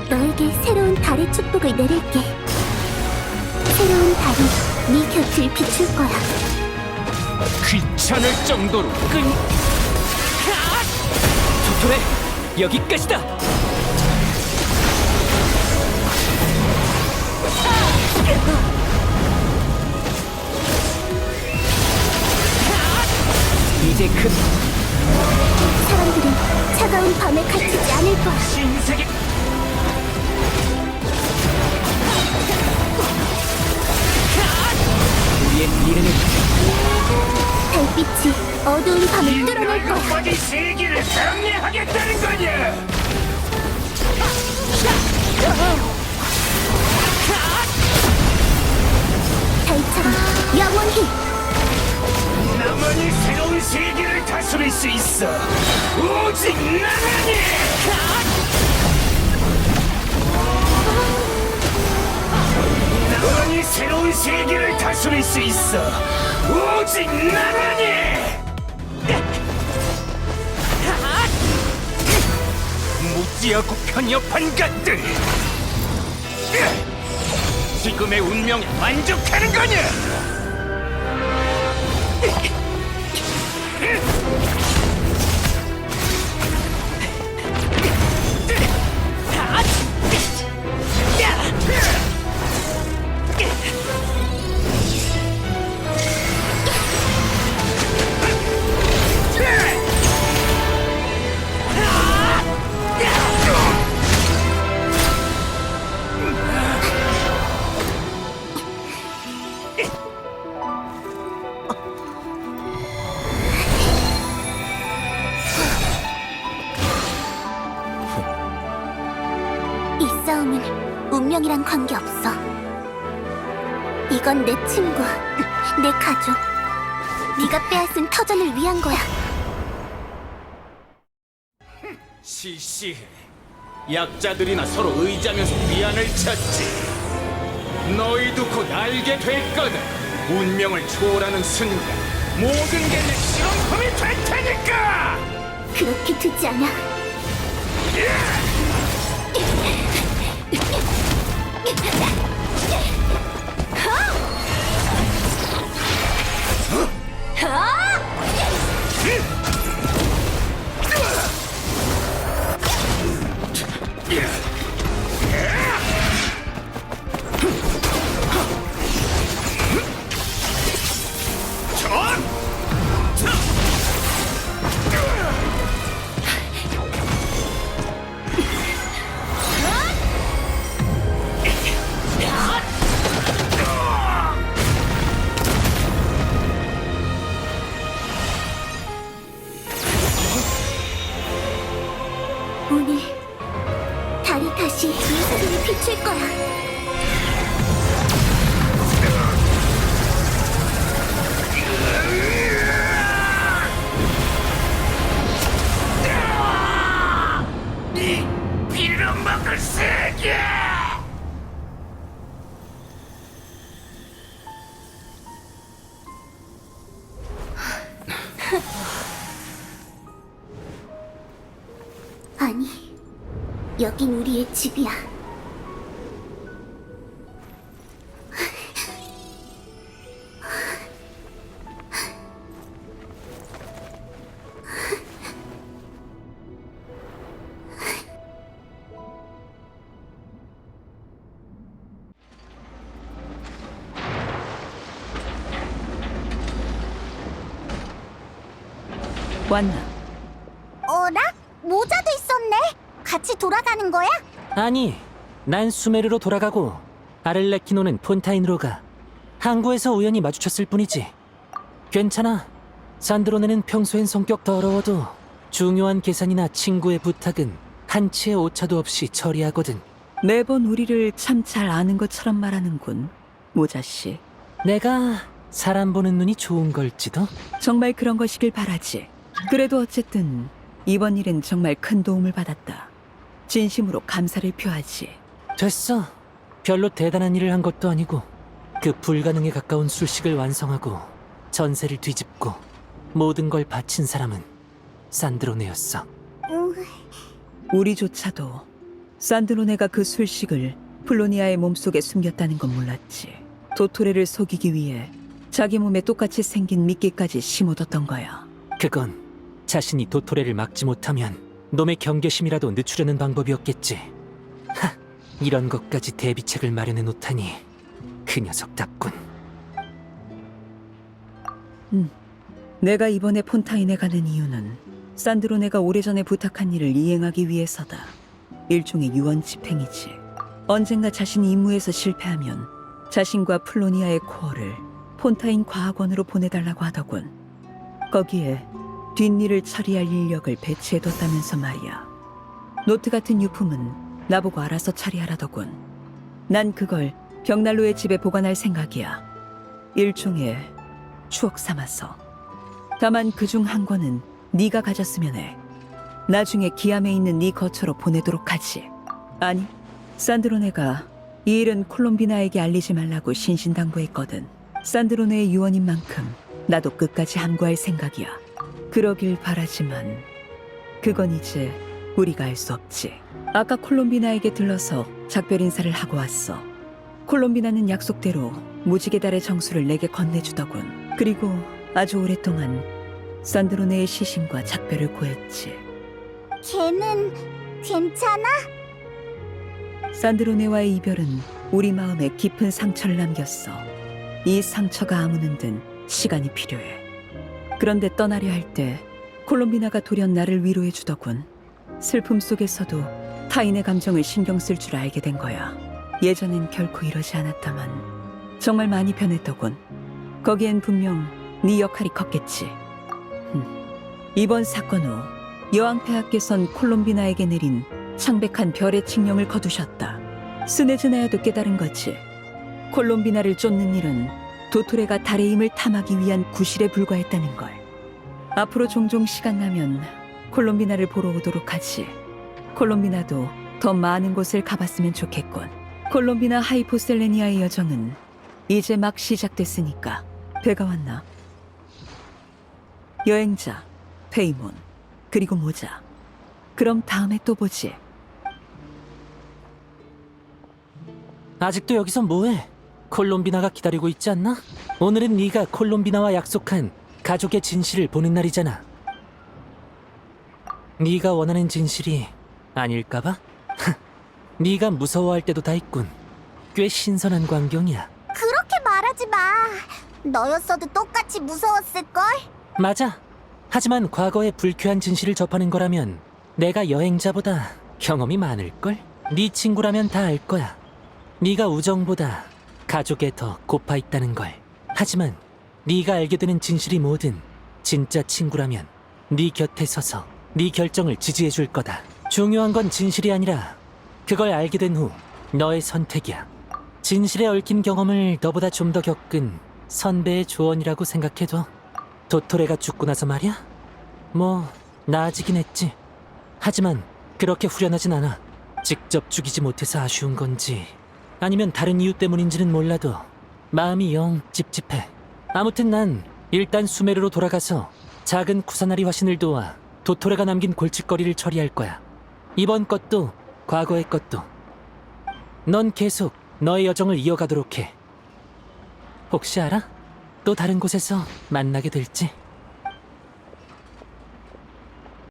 너에게 새로운 달의 축복을 내릴게. 새로운 달이 네 곁을 비출 거야. 귀찮을 정도로 도토레, 여기까지다! 이제 사람들은 차가운 밤에 갇히지 않을 거야. 신세계 우리의 미래는 달빛이 어두운 밤을 뚫어낼 거야. 빠진 세계를 정리하겠다는 거냐? 달처럼 영원히. 나만이 새로운 세계를 다스릴 수 있어. 오직 나만이. 나만이 새로운 세계를 다스릴 수 있어. 오직 나만이. 무지하고 편협한 것들. 지금의 운명에 만족하는 거냐? 이 싸움은 운명이란 관계없어. 이건 내 친구, 내 가족. 네가 빼앗은 터전을 위한 거야. 시시해. 약자들이나 서로 의지하면서 위안을 찾지. 너희도 곧 알게 될 거다. 운명을 초월하는 순간 모든 게 내 실험품이 될 테니까. 그렇게 두지 않아. 오늘 달이 다시 예술을 비출 거야. 빌어먹을 세계. 아니, 여긴 우리의 집이야. 왔나? 어라? 모자도 있었네. 같이 돌아가는 거야? 아니, 난 수메르로 돌아가고 아를레키노는 폰타인으로 가. 항구에서 우연히 마주쳤을 뿐이지. 괜찮아. 산드로네는 평소엔 성격 더러워도 중요한 계산이나 친구의 부탁은 한치의 오차도 없이 처리하거든. 매번 우리를 참 잘 아는 것처럼 말하는군, 모자씨. 내가 사람 보는 눈이 좋은 걸지도? 정말 그런 것이길 바라지. 그래도 어쨌든 이번 일은 정말 큰 도움을 받았다. 진심으로 감사를 표하지. 됐어. 별로 대단한 일을 한 것도 아니고 그 불가능에 가까운 술식을 완성하고 전세를 뒤집고 모든 걸 바친 사람은 산드로네였어. 우리조차도 산드로네가 그 술식을 플로니아의 몸속에 숨겼다는 건 몰랐지. 도토레를 속이기 위해 자기 몸에 똑같이 생긴 미끼까지 심어뒀던 거야. 그건 자신이 도토레를 막지 못하면 놈의 경계심이라도 늦추려는 방법이었겠지. 하, 이런 것까지 대비책을 마련해 놓다니 그 녀석답군. 내가 이번에 폰타인에 가는 이유는 산드로네가 오래전에 부탁한 일을 이행하기 위해서다. 일종의 유언 집행이지. 언젠가 자신이 임무에서 실패하면 자신과 플로니아의 코어를 폰타인 과학원으로 보내달라고 하더군. 거기에 뒷일을 처리할 인력을 배치해뒀다면서 말이야. 노트 같은 유품은 나보고 알아서 처리하라더군. 난 그걸 벽난로의 집에 보관할 생각이야. 일종의 추억 삼아서. 다만 그중 한 권은 네가 가졌으면 해. 나중에 기암에 있는 네 거처로 보내도록 하지. 아니, 산드로네가 이 일은 콜롬비나에게 알리지 말라고 신신당부했거든. 산드로네의 유언인 만큼 나도 끝까지 함구할 생각이야. 그러길 바라지만 그건 이제 우리가 알 수 없지. 아까 콜롬비나에게 들러서 작별 인사를 하고 왔어. 콜롬비나는 약속대로 무지개 달의 정수를 내게 건네주더군. 그리고 아주 오랫동안 산드로네의 시신과 작별을 구했지. 걔는 괜찮아? 산드로네와의 이별은 우리 마음에 깊은 상처를 남겼어. 이 상처가 아무는 데는 시간이 필요해. 그런데 떠나려 할 때 콜롬비나가 돌연 나를 위로해 주더군. 슬픔 속에서도 타인의 감정을 신경 쓸 줄 알게 된 거야. 예전엔 결코 이러지 않았다만 정말 많이 변했더군. 거기엔 분명 네 역할이 컸겠지. 이번 사건 후 여왕폐하께선 콜롬비나에게 내린 창백한 별의 칙령을 거두셨다. 스네즈나야도 깨달은 거지. 콜롬비나를 쫓는 일은 도토레가 달의 힘을 탐하기 위한 구실에 불과했다는 걸. 앞으로 종종 시간 나면 콜롬비나를 보러 오도록 하지. 콜롬비나도 더 많은 곳을 가봤으면 좋겠군. 콜롬비나 하이포셀레니아의 여정은 이제 막 시작됐으니까. 배가 왔나? 여행자, 페이몬, 그리고 모자. 그럼 다음에 또 보지. 아직도 여기서 뭐해? 콜롬비나가 기다리고 있지 않나? 오늘은 네가 콜롬비나와 약속한 가족의 진실을 보는 날이잖아. 네가 원하는 진실이 아닐까봐? 네가 무서워할 때도 다 있군. 꽤 신선한 광경이야. 그렇게 말하지 마. 너였어도 똑같이 무서웠을걸? 맞아. 하지만 과거의 불쾌한 진실을 접하는 거라면 내가 여행자보다 경험이 많을걸? 네 친구라면 다 알 거야. 네가 우정보다 가족에 더 고파 있다는 걸. 하지만 네가 알게 되는 진실이 뭐든 진짜 친구라면 네 곁에 서서 네 결정을 지지해 줄 거다. 중요한 건 진실이 아니라 그걸 알게 된 후 너의 선택이야. 진실에 얽힌 경험을 너보다 좀 더 겪은 선배의 조언이라고 생각해도. 도토레가 죽고 나서 말이야? 뭐 나아지긴 했지. 하지만 그렇게 후련하진 않아. 직접 죽이지 못해서 아쉬운 건지 아니면 다른 이유 때문인지는 몰라도 마음이 영 찝찝해. 아무튼 난 일단 수메르로 돌아가서 작은 쿠사나리 화신을 도와 도토레가 남긴 골칫거리를 처리할 거야. 이번 것도 과거의 것도. 넌 계속 너의 여정을 이어가도록 해. 혹시 알아? 또 다른 곳에서 만나게 될지.